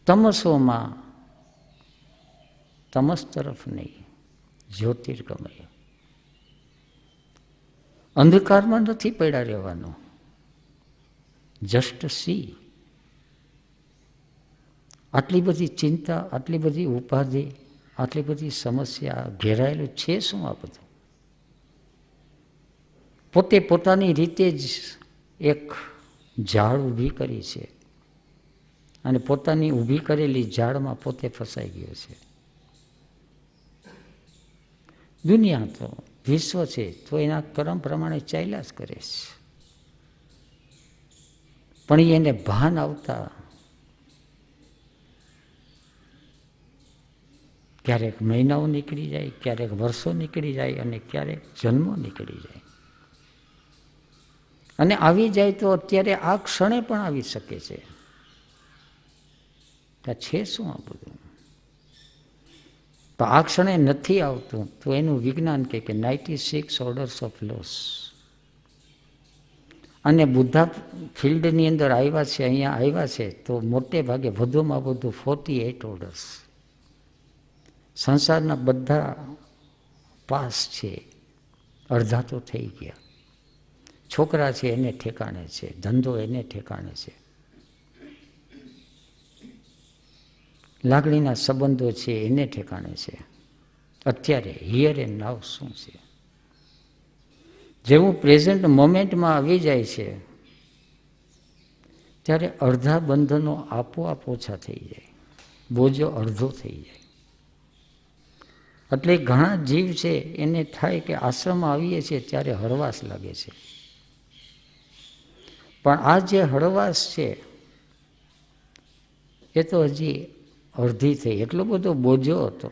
તમસોમાં, તમસ તરફ નહીં, જ્યોતિર્ગમય. અંધકારમાં નથી પડ્યા રહેવાનું. Just C. આટલી બધી ચિંતા, આટલી બધી ઉપાધિ, આટલી બધી સમસ્યા, ઘેરાયેલું છે શું આ બધું? પોતે પોતાની રીતે જ એક ઝાડ ઊભી કરી છે અને પોતાની ઊભી કરેલી ઝાડમાં પોતે ફસાઈ ગયો છે. દુનિયા તો વિશ્વ છે તો એના કર્મ પ્રમાણે ચાલ્યા જ કરે છે. પણ એને ભાન આવતા ક્યારેક મહિનાઓ નીકળી જાય, ક્યારેક વર્ષો નીકળી જાય અને ક્યારેક જન્મો નીકળી જાય. અને આવી જાય તો અત્યારે આ ક્ષણે પણ આવી શકે છે. ત્યાં છે શું આ બધું? તો આ ક્ષણે નથી આવતું તો એનું વિજ્ઞાન કહે કે 96 ઓર્ડર્સ ઓફ લોસ. અને બુદ્ધા ફિલ્ડની અંદર આવ્યા છે, અહીંયા આવ્યા છે તો મોટે ભાગે વધુમાં વધુ 48 ઓર્ડર્સ. સંસારના બધા પાસ છે, અડધા તો થઈ ગયા. છોકરા છે એને ઠેકાણે છે, ધંધો એને ઠેકાણે છે, લાગણીના સંબંધો છે એને ઠેકાણે છે. અત્યારે હિયર એન્ડ નાવ શું છે? જેવું પ્રેઝન્ટ મોમેન્ટમાં આવી જાય છે ત્યારે અડધા બંધનો આપોઆપ ઓછા થઈ જાય, બોજો અડધો થઈ જાય. એટલે ઘણા જીવ છે એને થાય કે આશ્રમમાં આવીએ છીએ ત્યારે હળવાશ લાગે છે. પણ આ જે હળવાશ છે એ તો હજી અડધી થઈ. એટલો બધો બોજો હતો.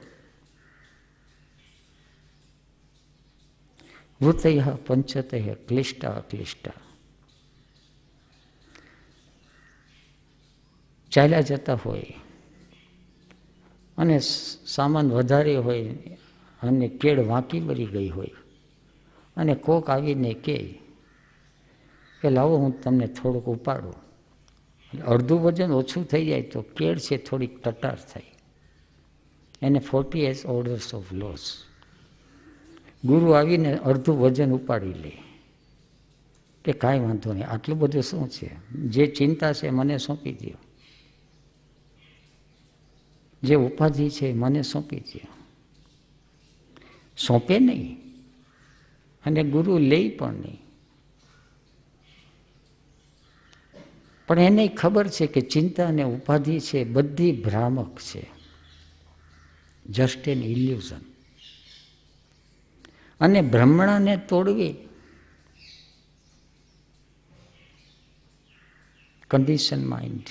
વૃતય પંચતય ક્લિષ્ટા અક્લિષ્ટા. ચાલ્યા જતા હોય અને સામાન વધારે હોય અને કેળ વાંકી મરી ગઈ હોય અને કોક આવીને કહે કે લાવો હું તમને થોડુંક ઉપાડું. અડધું વજન ઓછું થઈ જાય તો કેળ છે થોડીક ટટાર થાય. એને 48 ઓર્ડર્સ ઓફ લોસ. ગુરુ આવીને અડધું વજન ઉપાડી લે કે કાંઈ વાંધો નહીં, આટલું બધું શું છે, જે ચિંતા છે મને સોંપી દો, જે ઉપાધિ છે મને સોંપી દો. સોંપે નહીં અને ગુરુ લે પણ નહીં. પણ એને ખબર છે કે ચિંતા અને ઉપાધિ છે બધી ભ્રામક છે, જસ્ટ એન ઇલ્યુઝન. અને ભ્રમણાને તોડવી condition mind,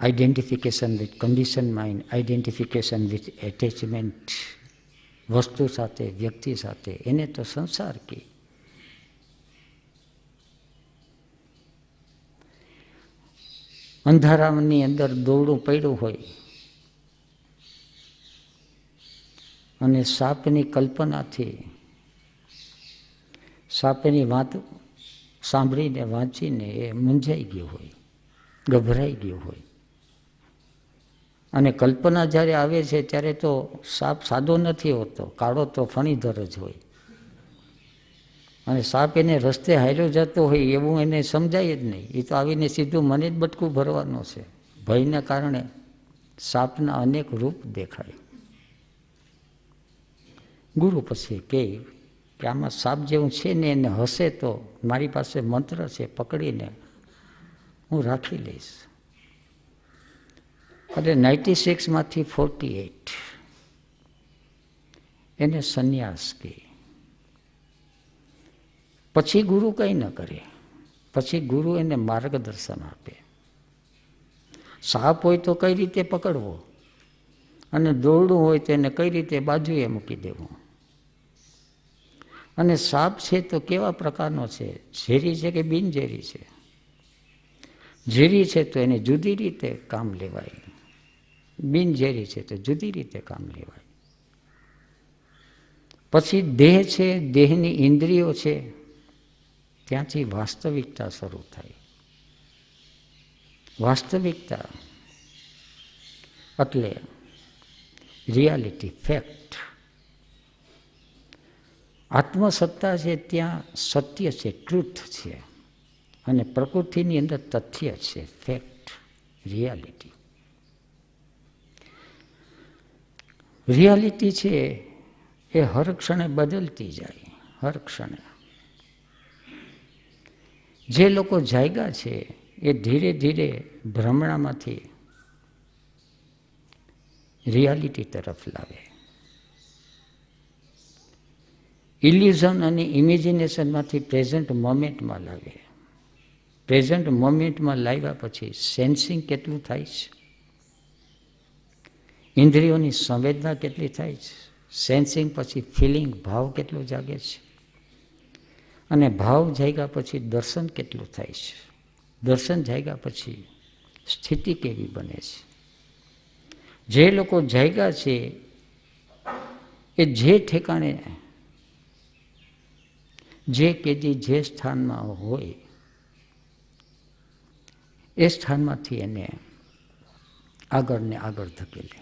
identification with condition mind, identification with attachment, વસ્તુ સાથે, વ્યક્તિ સાથે, એને તો સંસાર કહે. અંધારાની અંદર દોરડું પડ્યું હોય અને સાપની કલ્પનાથી સાપની વાત સાંભળીને વાંચીને એ મૂંઝાઈ ગયું હોય, ગભરાઈ ગયું હોય. અને કલ્પના જ્યારે આવે છે ત્યારે તો સાપ સાદો નથી હોતો, કાળો તો ફણીધર જ હોય. અને સાપ એને રસ્તે હાલ્યો જતો હોય એવું એને સમજાય જ નહીં. એ તો આવીને સીધું મને જ બટકું ભરવાનો છે. ભયના કારણે સાપના અનેક રૂપ દેખાય. ગુરુ પછી કહે કે આમાં સાપ જેવું છે ને એને હશે તો મારી પાસે મંત્ર છે, પકડીને હું રાખી લઈશ. એટલે 96માંથી 48 એને સંન્યાસ કહે. પછી ગુરુ કંઈ ન કરે, પછી ગુરુ એને માર્ગદર્શન આપે. સાપ હોય તો કઈ રીતે પકડવો અને દોરડું હોય તો એને કઈ રીતે બાજુએ મૂકી દેવું. અને સાપ છે તો કેવા પ્રકારનો છે, ઝેરી છે કે બિનઝેરી છે. ઝેરી છે તો એને જુદી રીતે કામ લેવાય, બિનઝેરી છે તો જુદી રીતે કામ લેવાય. પછી દેહ છે, દેહની ઇન્દ્રિયો છે, ત્યાંથી વાસ્તવિકતા શરૂ થાય. વાસ્તવિકતા એટલે રિયાલિટી, ફેક્ટ. આત્મસત્તા છે ત્યાં સત્ય છે, ટ્રુથ છે. અને પ્રકૃતિની અંદર તથ્ય છે, ફેક્ટ, રિયાલિટી. રિયાલિટી છે એ હર ક્ષણે બદલતી જાય, હર ક્ષણે. જે લોકો જાગ્યા છે એ ધીરે ધીરે ભ્રમણામાંથી રિયાલિટી તરફ લાવે. ઇલ્યુઝન અને ઇમેજિનેશનમાંથી પ્રેઝન્ટ મોમેન્ટમાં લાવે. પ્રેઝન્ટ મોમેન્ટમાં લાવ્યા પછી સેન્સિંગ કેટલું થાય છે, ઇન્દ્રિયોની સંવેદના કેટલી થાય છે, સેન્સિંગ પછી ફિલિંગ, ભાવ કેટલો જાગે છે, અને ભાવ જાગ્યા પછી દર્શન કેટલું થાય છે, દર્શન જાગ્યા પછી સ્થિતિ કેવી બને છે. જે લોકો જાગ્યા છે એ જે ઠેકાણે, જે કેદી જે સ્થાનમાં હોય એ સ્થાનમાંથી એને આગળ ને આગળ ધકેલે.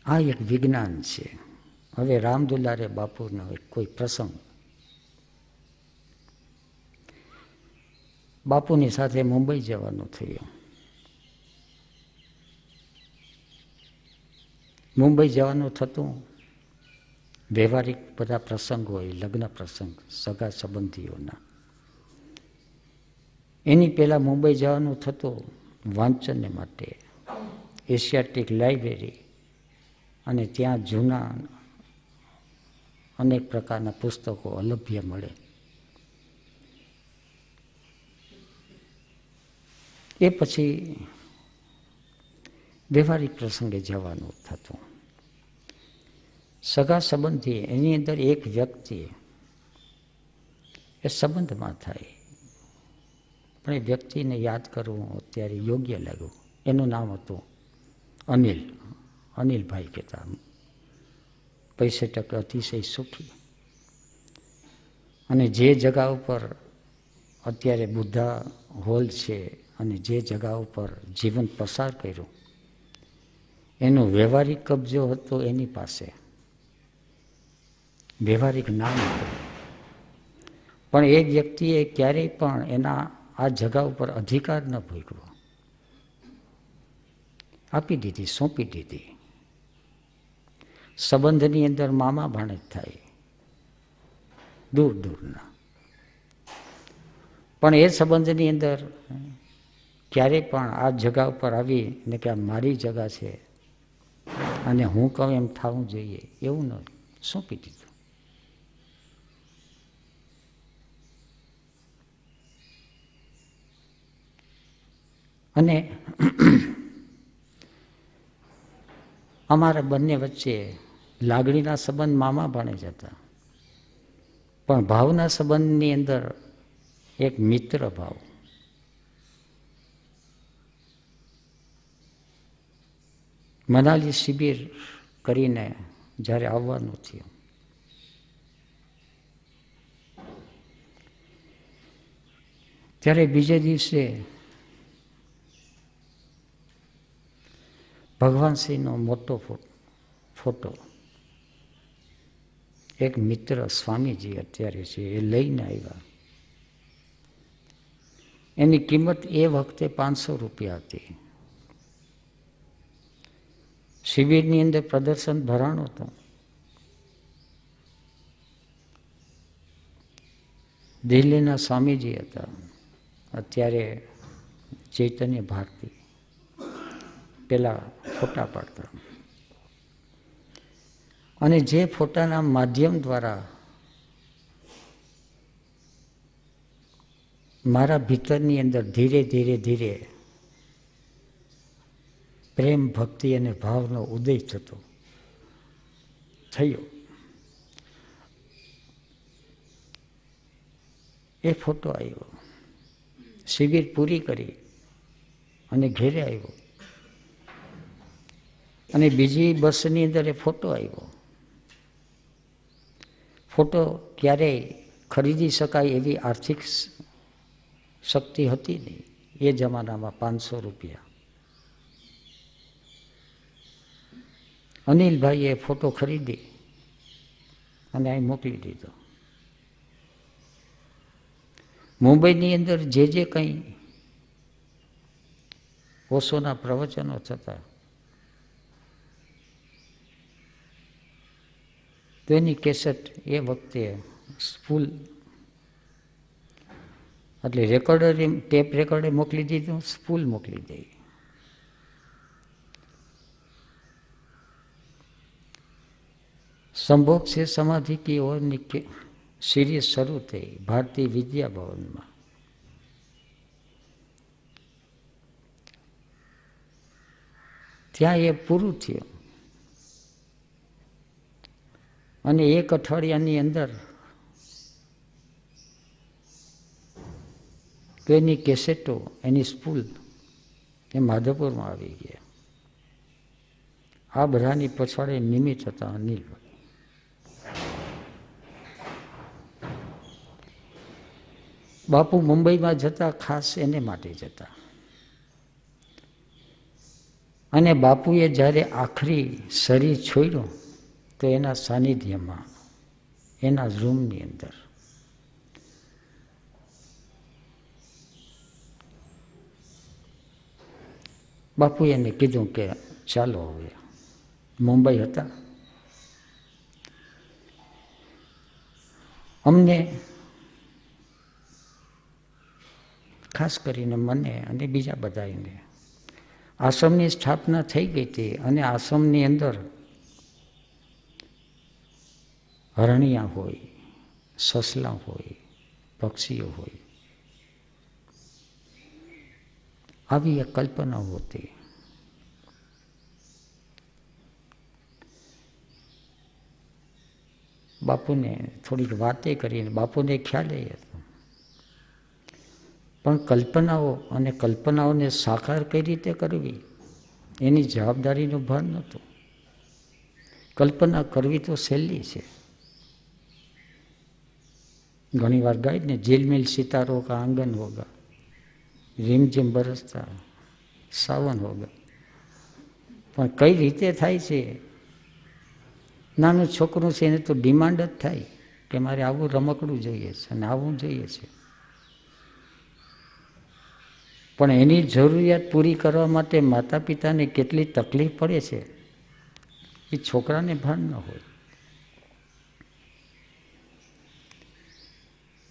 આ એક વિજ્ઞાન છે. હવે રામદુલારે બાપુનો કોઈ પ્રસંગ, બાપુની સાથે મુંબઈ જવાનું થયું. મુંબઈ જવાનું થતું, વ્યવહારિક બધા પ્રસંગ હોય, લગ્ન પ્રસંગ, સગા સંબંધીઓના. એની પહેલાં મુંબઈ જવાનું થતું વાંચનને માટે, એશિયાટિક લાઇબ્રેરી, અને ત્યાં જૂના અનેક પ્રકારના પુસ્તકો અલભ્ય મળે. એ પછી વ્યવહારિક પ્રસંગે જવાનું થતું. સગા સંબંધી, એની અંદર એક વ્યક્તિ એ સંબંધમાં થાય, પણ એ વ્યક્તિને યાદ કરવું અત્યારે યોગ્ય લાગ્યું. એનું નામ હતું અનિલ, અનિલભાઈ કહેતા. 65% અતિશય સુખી. અને જે જગા ઉપર અત્યારે બુદ્ધા હોલ છે અને જે જગા ઉપર જીવન પસાર કર્યું એનો વ્યવહારિક કબજો હતો એની પાસે, વ્યવહારિક નામ હતું. પણ એ વ્યક્તિએ ક્યારેય પણ એના આ જગા ઉપર અધિકાર ન ભોગવ્યો, આપી દીધી, સોંપી દીધી. સંબંધની અંદર મામા ભાણેજ થાય, દૂર દૂરના. પણ એ સંબંધની અંદર ક્યારેય પણ આ જગા ઉપર આવી ને કે આ મારી જગા છે અને હું કહું એમ થવું જોઈએ એવું ન, સોંપી દીધું. અને અમારા બંને વચ્ચે લાગણીના સંબંધ મામા ભાણેજ હતા, પણ ભાવના સંબંધની અંદર એક મિત્ર ભાવ. મનાલી શિબિર કરીને જ્યારે આવવાનું થયું, ત્યારે બીજે દિવસે ભગવાન શ્રીનો મોટો ફોટો એક મિત્ર સ્વામીજી અત્યારે છે એ લઈને આવ્યા. એની કિંમત એ વખતે 500 રૂપિયા હતી. શિબિરની અંદર પ્રદર્શન ભરાણું હતું. દિલ્હીના સ્વામીજી હતા, અત્યારે ચૈતન્ય ભારતી, પેલા ફોટા પાડતા. અને જે ફોટાના માધ્યમ દ્વારા મારા ભીતરની અંદર ધીરે ધીરે ધીરે પ્રેમ, ભક્તિ અને ભાવનો ઉદય થયો. એ ફોટો આવ્યો. શિબિર પૂરી કરી અને ઘેરે આવ્યો, અને બીજી બસની અંદર એ ફોટો આવ્યો. ફોટો ક્યારેય ખરીદી શકાય એવી આર્થિક શક્તિ હતી નહીં એ જમાનામાં. 500 રૂપિયા. અનિલભાઈએ ફોટો ખરીદી અને અહીં મોકલી દીધો. મુંબઈની અંદર જે કંઈ ઓશોના પ્રવચનો થતા, તો એની કેસેટ એ વખતે ફૂલ, એટલે રેકોર્ડર, ટેપ રેકોર્ડે મોકલી દીધું, ફૂલ મોકલી દઈ. સંભોગ છે સમાધિ કી ઓરની સિરીઝ શરૂ થઈ ભારતીય વિદ્યા ભવનમાં. ત્યાં એ પૂરું થયું, અને એક અઠવાડિયાની અંદર તો એની કેસેટો, એની સ્પૂલ એ માધવપુરમાં આવી ગયા. આ બધાની પછાડે નિમિત્ત હતા અનિલભાઈ. બાપુ મુંબઈમાં જતા ખાસ એને માટે જતા. અને બાપુએ જ્યારે આખરી શરીર છોડ્યું તો એના સાનિધ્યમાં, એના રૂમની અંદર બાપુએ એને કીધું કે ચાલો હવે. મુંબઈ હતા. અમને, ખાસ કરીને મને અને બીજા બધાને, આશ્રમની સ્થાપના થઈ ગઈ હતી. અને આશ્રમની અંદર હરણિયા હોય, સસલા હોય, પક્ષીઓ હોય, આવી એક કલ્પનાઓ હતી. બાપુને થોડીક વાતે કરીને બાપુને ખ્યાલ હતો, પણ કલ્પનાઓ અને કલ્પનાઓને સાકાર કઈ રીતે કરવી એની જવાબદારીનું ભાન નહોતું. કલ્પના કરવી તો સહેલી છે. ઘણી વાર ગાય ને, ઝીલમિલ સિતારો કા આંગન હોગા, રીમઝીમ બરસતા સાવન હોગા. પણ કઈ રીતે થાય છે? નાનું છોકરું છે એને તો ડિમાન્ડ જ થાય કે મારે આવું રમકડું જોઈએ છે અને આવું જોઈએ છે. પણ એની જરૂરિયાત પૂરી કરવા માટે માતા પિતાને કેટલી તકલીફ પડે છે એ છોકરાને ભાન ન હોય.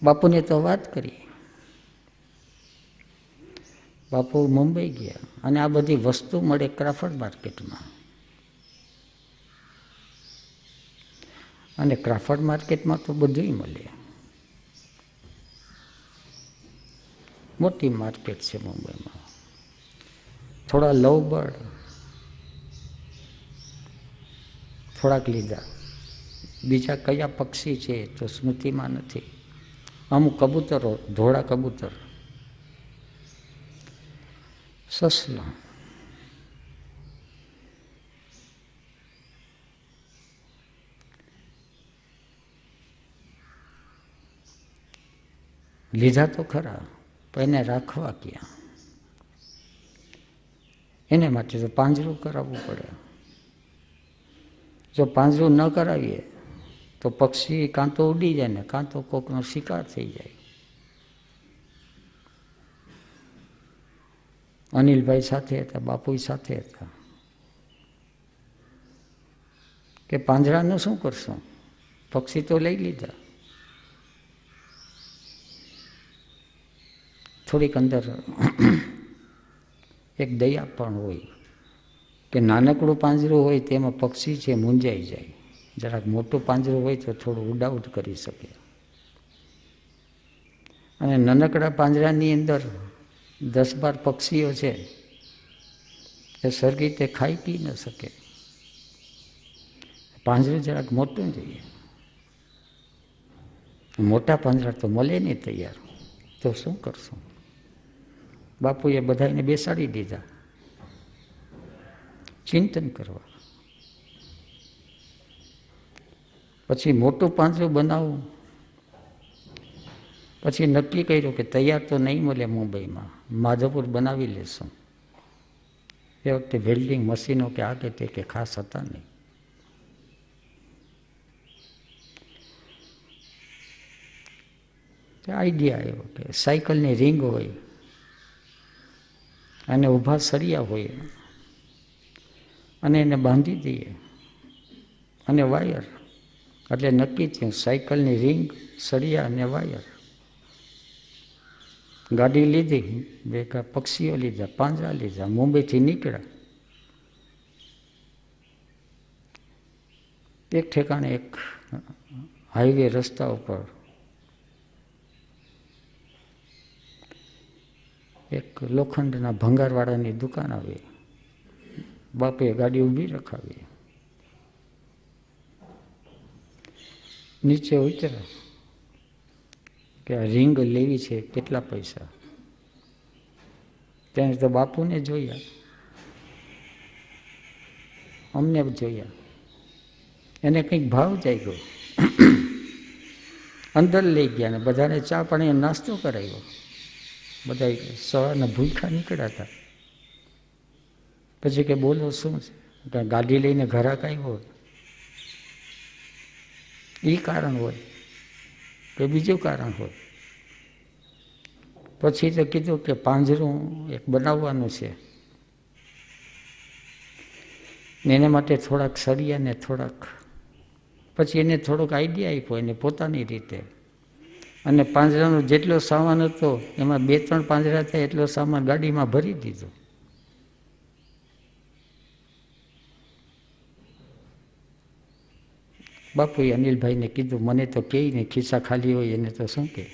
બાપુને તો વાત કરી. બાપુ મુંબઈ ગયા અને આ બધી વસ્તુ મળે ક્રાફર્ડ માર્કેટમાં. અને ક્રાફર્ડ માર્કેટમાં તો બધું મળે. મોટી માર્કેટ છે મુંબઈમાં. થોડા લવ બર્ડ થોડાક લીધા. બીજા કયા પક્ષી છે તો સ્મૃતિમાં નથી. અમુક કબૂતરો, ધોળા કબૂતર, સસલા, લીધા તો ખરા, પણ એને રાખવા ક્યાં? એને માટે તો પાંજરું કરાવવું પડે. જો પાંજરું ન કરાવીએ તો પક્ષી કાં તો ઉડી જાય ને કાં તો કોકનો શિકાર થઈ જાય. અનિલભાઈ સાથે હતા, બાપુ સાથે હતા કે પાંજરાનું શું કરશું, પક્ષી તો લઈ લીધા. થોડીક અંદર એક દયા પણ હોય કે નાનકડું પાંજરું હોય તેમાં પક્ષી છે મૂંઝાઈ જાય, જરાક મોટું પાંજરું હોય તો થોડું ઉડાઉટ કરી શકે. અને નાનકડા પાંજરાની અંદર 10-12 પક્ષીઓ છે એ સરખી રીતે ખાઈ પી ન શકે. પાંજરું જરાક મોટું જોઈએ. મોટા પાંજરા તો મળે નહીં તૈયાર, તો શું કરશું? બાપુએ બધાને બેસાડી દીધા ચિંતન કરવા. પછી મોટું પાંજરું બનાવવું. પછી નક્કી કર્યું કે તૈયાર તો નહીં મળે મુંબઈમાં, માધવપુર બનાવી લેશું. એ વખતે વેલ્ડિંગ મશીનો કે આ કે તે કે ખાસ હતા નહીં. આઈડિયા આવ્યો કે સાયકલની રિંગ હોય અને ઊભા સળિયા હોય અને એને બાંધી દઈએ અને વાયર, એટલે નક્કી થયું સાયકલની રિંગ, સળિયા અને વાયર. ગાડી લીધી, બે પક્ષીઓ લીધા, પાંજરા લીધા, મુંબઈથી નીકળ્યા. એક ઠેકાણે એક હાઈવે રસ્તા ઉપર એક લોખંડના ભંગારવાળાની દુકાન આવી. બાપુએ ગાડી ઊભી રખાવી, નીચે ઉતર્યા કે આ રિંગ લેવી છે, કેટલા પૈસા? તેને તો બાપુને જોયા, અમને જોયા, એને કંઈક ભાવ જાગ્યો. અંદર લઈ ગયા ને બધાને ચા પાણી નાસ્તો કરાવ્યો. બધા સવારના ભૂખ્યા નીકળ્યા હતા. પછી કે બોલો શું છે? ગાડી લઈને ઘરાક આવ્યો, એ કારણ હોય કે બીજું કારણ હોય. પછી તો કીધું કે પાંજરું એક બનાવવાનું છે ને એના માટે થોડાક સળિયા ને થોડાક, પછી એને થોડોક આઈડિયા આપ્યો એને પોતાની રીતે. અને પાંજરાનો જેટલો સામાન હતો એમાં 2-3 પાંજરા થાય એટલો સામાન ગાડીમાં ભરી દીધો. બાપુએ અનિલભાઈને કીધું, મને તો કહે ને ખિસ્સા ખાલી હોય એને તો શું કહે,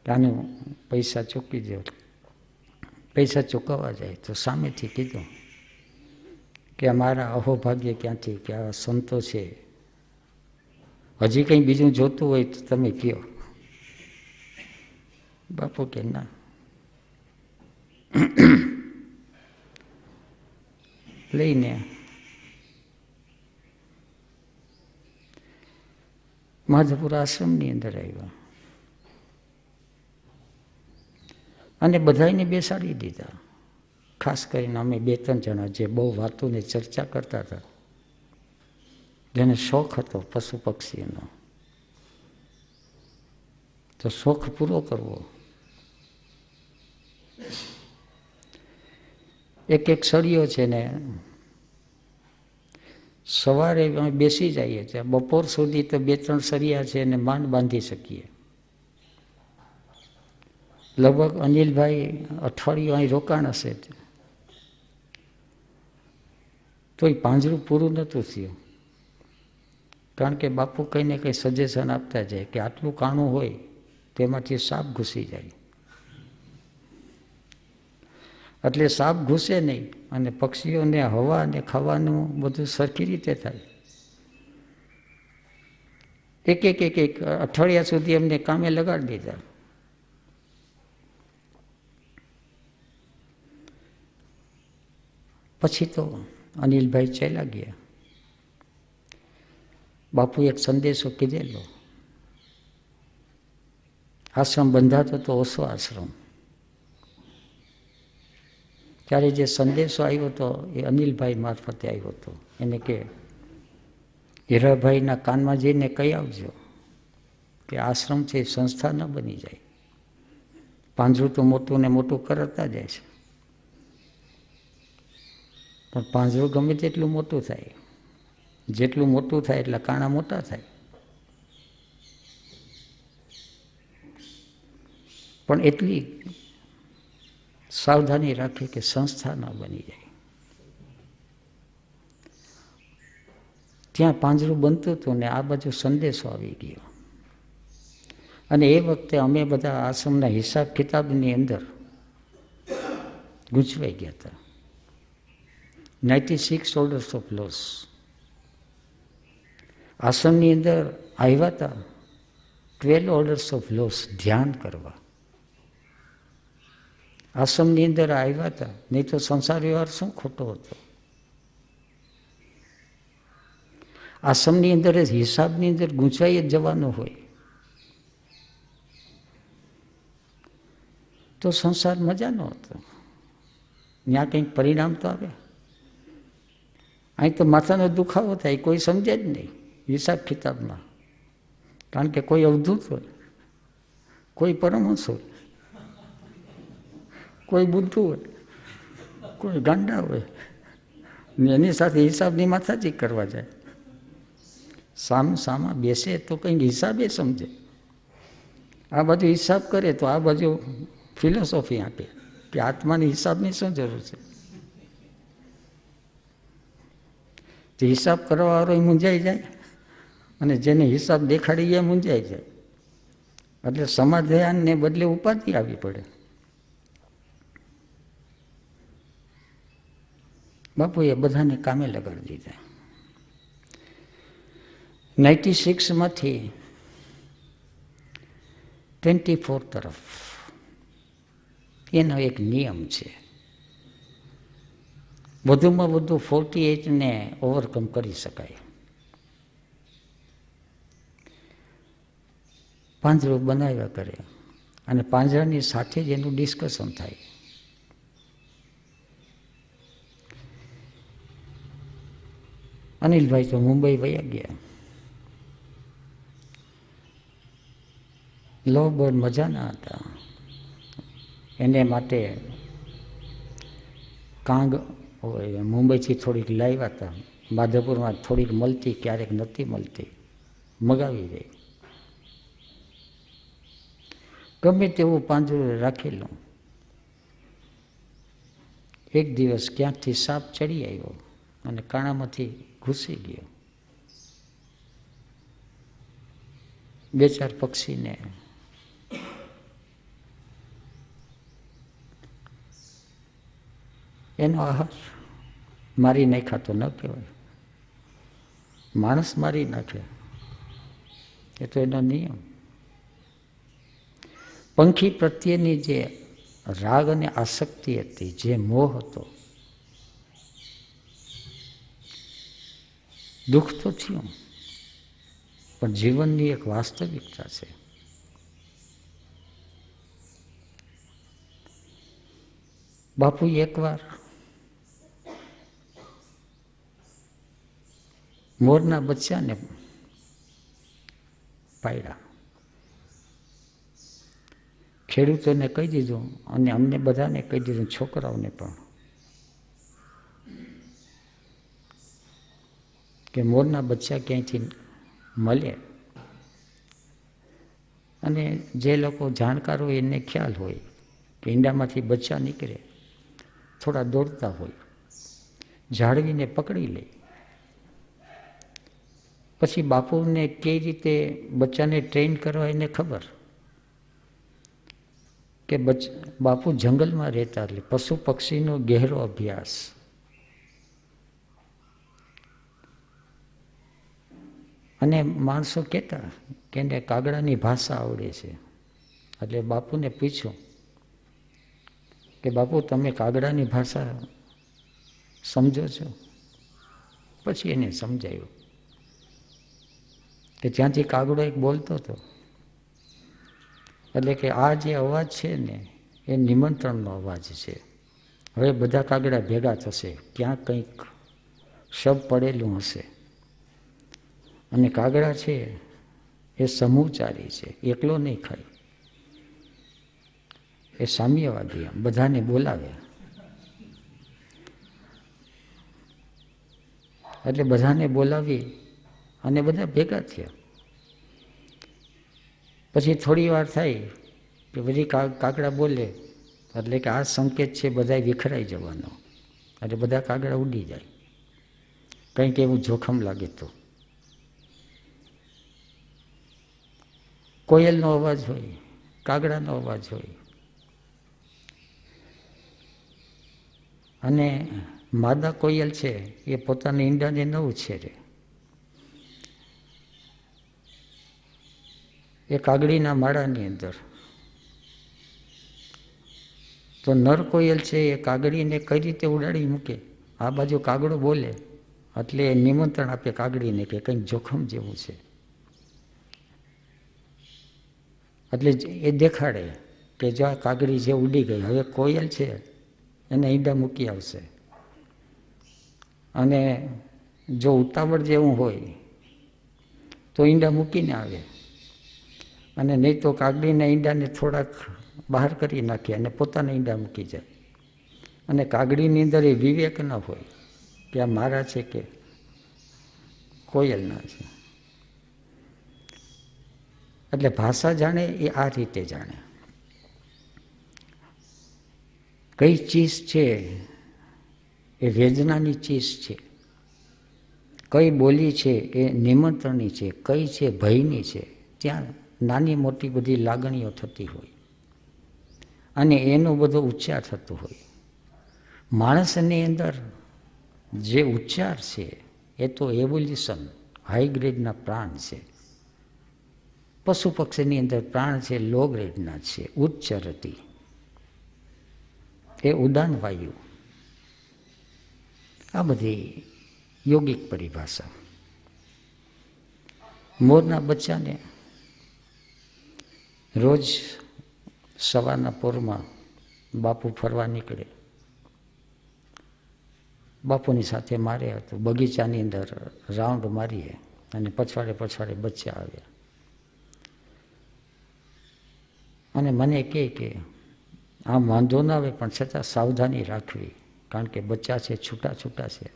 આનું પૈસા ચૂકી દો. પૈસા ચૂકવવા જાય તો સામેથી કીધું કે અમારા અહોભાગ્ય ક્યાંથી કે આવા સંતો છે, હજી કંઈ બીજું જોતું હોય તો તમે કહો. બાપુ કે ના, લઈને માધવપુર આશ્રમની અંદર આવ્યા અને બધાને બેસાડી દીધા. ખાસ કરીને અમે 2-3 જણા જે બહુ વાતોને ચર્ચા કરતા હતા, જેને શોખ હતો પશુ પક્ષીનો, તો શોખ પૂરો કરવો. એક સળિયો છે ને સવારે અમે બેસી જઈએ છીએ, બપોર સુધી તો 2-3 સળિયા છે એને માંડ બાંધી શકીએ. લગભગ અનિલભાઈ અઠવાડિયું અહીં રોકાણ હશે, તો એ પાંજરું પૂરું નહોતું થયું. કારણ કે બાપુ કંઈ ને કંઈ સજેશન આપતા જાય કે આટલું કાણું હોય તેમાંથી સાપ ઘૂસી જાય, એટલે સાપ ઘૂસે નહીં અને પક્ષીઓને હવા અને ખાવાનું બધું સરખી રીતે થાય. એક અઠવાડિયા સુધી એમને કામે લગાડી દીધા. પછી તો અનિલભાઈ ચાલ્યા ગયા. બાપુ એક સંદેશો કીધેલો આશ્રમ બંધાતો તો ઓછો આશ્રમ. ત્યારે જે સંદેશો આવ્યો હતો એ અનિલભાઈ મારફતે આવ્યો હતો. એને કે હીરાભાઈના કાનમાં જઈને કહી આવજો કે આશ્રમ છે એ સંસ્થા ન બની જાય. પાંજરું તો મોટું ને મોટું કરતા જાય છે, પણ પાંજરું ગમે તેટલું મોટું થાય, જેટલું મોટું થાય એટલા કાણા મોટા થાય. પણ એટલી સાવધાની રાખે કે સંસ્થા ન બની જાય. ત્યાં પાંજરું બનતું હતું ને આ બાજુ સંદેશો આવી ગયો. અને એ વખતે અમે બધા આશ્રમના હિસાબ કિતાબની અંદર ગૂંચવાઈ ગયા હતા. 96 ઓર્ડર્સ ઓફ લોસ આશ્રમની અંદર આવ્યા હતા. 12 ઓર્ડર્સ ઓફ લોસ ધ્યાન કરવા આશ્રમની અંદર આવ્યા હતા. નહીં તો સંસાર વ્યવહાર શું ખોટો હતો. આશ્રમની અંદર હિસાબની અંદર ગૂંચવાઈ જ જવાનું હોય તો સંસાર મજાનો હતો. ત્યાં કંઈક પરિણામ તો આવે. અહીં તો માથાનો દુખાવો થાય, કોઈ સમજે જ નહીં હિસાબ કિતાબમાં. કારણ કે કોઈ અવધૂત હોય, કોઈ પરમહંસ હોય, કોઈ બુદ્ધુ હોય, કોઈ ગાંડા હોય ને એની સાથે હિસાબની માથાજી કરવા જાય. સામા બેસે તો કંઈક હિસાબે સમજે. આ બાજુ હિસાબ કરે તો આ બાજુ ફિલોસોફી આપે કે આત્માની હિસાબની શું જરૂર છે. તે હિસાબ કરવાવાળો મૂંઝાઈ જાય અને જેને હિસાબ દેખાડી એ મૂંઝાઈ જાય. એટલે સમાધાનને બદલે ઉપાધિ આવી પડે. બાપુએ બધાને કામે લગાડી દીધા. 96માંથી 24 તરફ એનો એક નિયમ છે. વધુમાં વધુ 48ને ઓવરકમ કરી શકાય. પાંજરું બનાવ્યા કરે અને પાંજરાની સાથે જ એનું ડિસ્કશન થાય. અનિલભાઈ તો મુંબઈ વયા ગયા. લો બર્ડ મજાના હતા. એને માટે કાંગ મુંબઈથી થોડીક લાવ્યા હતા. માધવપુરમાં થોડીક મળતી, ક્યારેક નહોતી મળતી, મગાવી દે. ગમે તેવું પાંજરું રાખેલું. એક દિવસ ક્યાંકથી સાપ ચડી આવ્યો અને કાણામાંથી ઘૂસી ગયો. 2-4 પક્ષીને એનો આહાર મારી નાખ્યા તો ન કહેવાય. માણસ મારી નાખે એ તો એનો નિયમ. પંખી પ્રત્યેની જે રાગ અને આસક્તિ હતી, જે મોહ હતો, દુઃખ તો થયું પણ જીવનની એક વાસ્તવિકતા છે. બાપુ એકવાર મોરના બચ્ચાને પાડ્યા. ખેડૂતોને કહી દીધું અને અમને બધાને કહી દીધું, છોકરાઓને પણ, કે મોરના બચ્ચા ક્યાંયથી મળે અને જે લોકો જાણકાર હોય એને ખ્યાલ હોય કે ઈંડામાંથી બચ્ચા નીકળે, થોડા દોડતા હોય, જાળવીને પકડી લે. પછી બાપુને કઈ રીતે બચ્ચાને ટ્રેન કરવા એને ખબર કે બાપુ જંગલમાં રહેતા, એટલે પશુ પક્ષીનો ગહેરો અભ્યાસ. અને માણસો કહેતા કે એને કાગડાની ભાષા આવડે છે. એટલે બાપુને પૂછ્યું કે બાપુ તમે કાગડાની ભાષા સમજો છો? પછી એને સમજાયું કે ત્યાંથી કાગડો એક બોલતો હતો એટલે કે આ જે અવાજ છે ને એ નિમંત્રણનો અવાજ છે. હવે બધા કાગડા ભેગા થશે, ક્યાં કંઈક શબ પડેલું હશે. અને કાગડા છે એ સમૂહચારી છે, એકલો નહીં ખાય. એ સામ્યવાદી બધાને બોલાવે. એટલે બધાને બોલાવી અને બધા ભેગા થયા. પછી થોડી વાર થાય કે બધી કાગડા બોલે, એટલે કે આ સંકેત છે બધા વિખરાઈ જવાનો. એટલે બધા કાગડા ઉડી જાય. કંઈક એવું જોખમ લાગે તો. કોયલનો અવાજ હોય, કાગડાનો અવાજ હોય. અને માદા કોયલ છે એ પોતાના ઈંડાને ન ઉછેરે. એ કાગડીના માળાની અંદર. તો નર કોયલ છે એ કાગડીને કઈ રીતે ઉડાડી મૂકે? આ બાજુ કાગડો બોલે એટલે એ નિમંત્રણ આપે કાગડીને કે કંઈક જોખમ જેવું છે. એટલે એ દેખાડે કે જો આ કાગડી જે ઉડી ગઈ, હવે કોયલ છે એને ઈંડા મૂકી આવશે. અને જો ઉતાવળ જેવું હોય તો ઈંડા મૂકીને આવે, અને નહીં તો કાગડીના ઈંડાને થોડાક બહાર કરી નાખે અને પોતાના ઈંડા મૂકી જાય. અને કાગડીની અંદર એ વિવેક ન હોય કે આ મારા છે કે કોયલના છે. એટલે ભાષા જાણે એ આ રીતે જાણે. કઈ ચીજ છે એ વેદનાની ચીજ છે, કઈ બોલી છે એ નિમંત્રણની છે, કઈ છે ભયની છે. ત્યાં નાની મોટી બધી લાગણીઓ થતી હોય અને એનો બધો ઉચ્ચાર થતો હોય. માણસની અંદર જે ઉચ્ચાર છે એ તો એવોલ્યુશન, હાઈ ગ્રેડના પ્રાણ છે. પશુ પક્ષીની અંદર પ્રાણ છે લો ગ્રેડના છે, ઉચ્ચ રતિ, એ ઉદાન વાયુ. આ બધી યોગિક પરિભાષા. મોરના બચ્ચાને રોજ સવારના પોરમાં બાપુ ફરવા નીકળે. બાપુની સાથે મારે હતું, બગીચાની અંદર રાઉન્ડ મારીએ અને પછવાડે પછવાડે બચ્ચા આવ્યા. અને મને કહે કે આમ વાંધો ના આવે પણ છતાં સાવધાની રાખવી, કારણ કે બચ્ચા છે છૂટા છૂટા છે.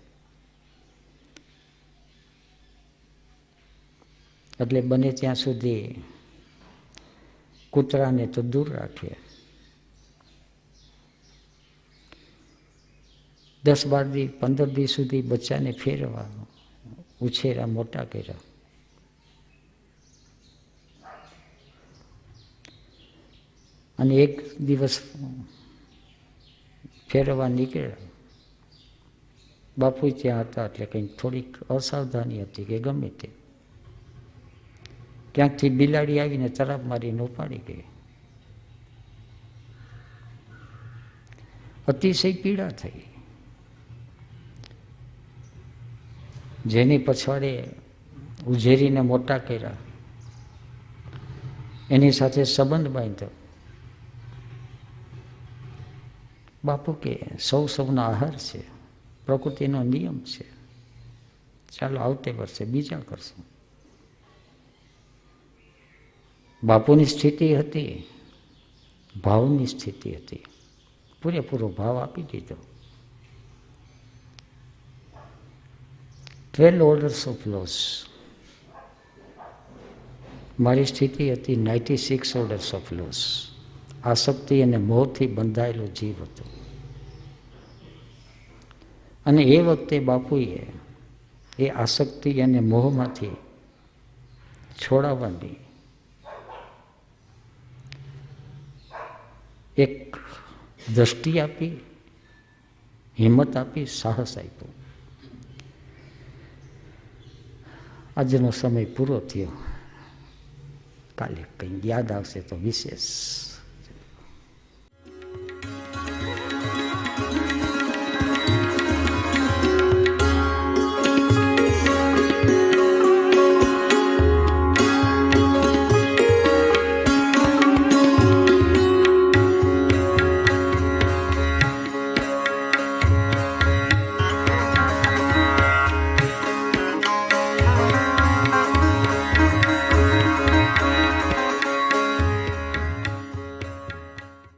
એટલે બને ત્યાં સુધી કૂતરાને તો દૂર રાખીએ. 10-12 દી 15 દી સુધી બચ્ચાને ફેરવા, ઉછેરા, મોટા કર્યા. અને એક દિવસ ફેરવા નીકળ્યા. બાપુ ત્યાં હતા એટલે કંઈક થોડીક અસાવધાની હતી કે ગમે તે, ક્યાંકથી બિલાડી આવીને તરાપ મારીને ઉપાડી ગઈ. અતિશય પીડા થઈ. જેની પછવાડે ઉઝેરીને મોટા કર્યા, એની સાથે સંબંધ બાંધ્યો. બાપુ કે સૌનો આહાર છે, પ્રકૃતિનો નિયમ છે, ચાલો આવતે વર્ષે બીજા કરશું. બાપુની સ્થિતિ હતી, ભાવની સ્થિતિ હતી. પૂરેપૂરો ભાવ આપી દીધો. 12 orders of loss. મારી સ્થિતિ હતી 96 orders of loss. આસક્તિ અને મોહથી બંધાયેલો જીવ હતો. અને એ વખતે બાપુએ એ આસક્તિ અને મોહમાંથી છોડાવવાની એક દ્રષ્ટિ આપી, હિંમત આપી, સાહસ આપ્યું. આજનો સમય પૂરો થયો. કાલે કંઈ યાદ આવશે તો વિશેષ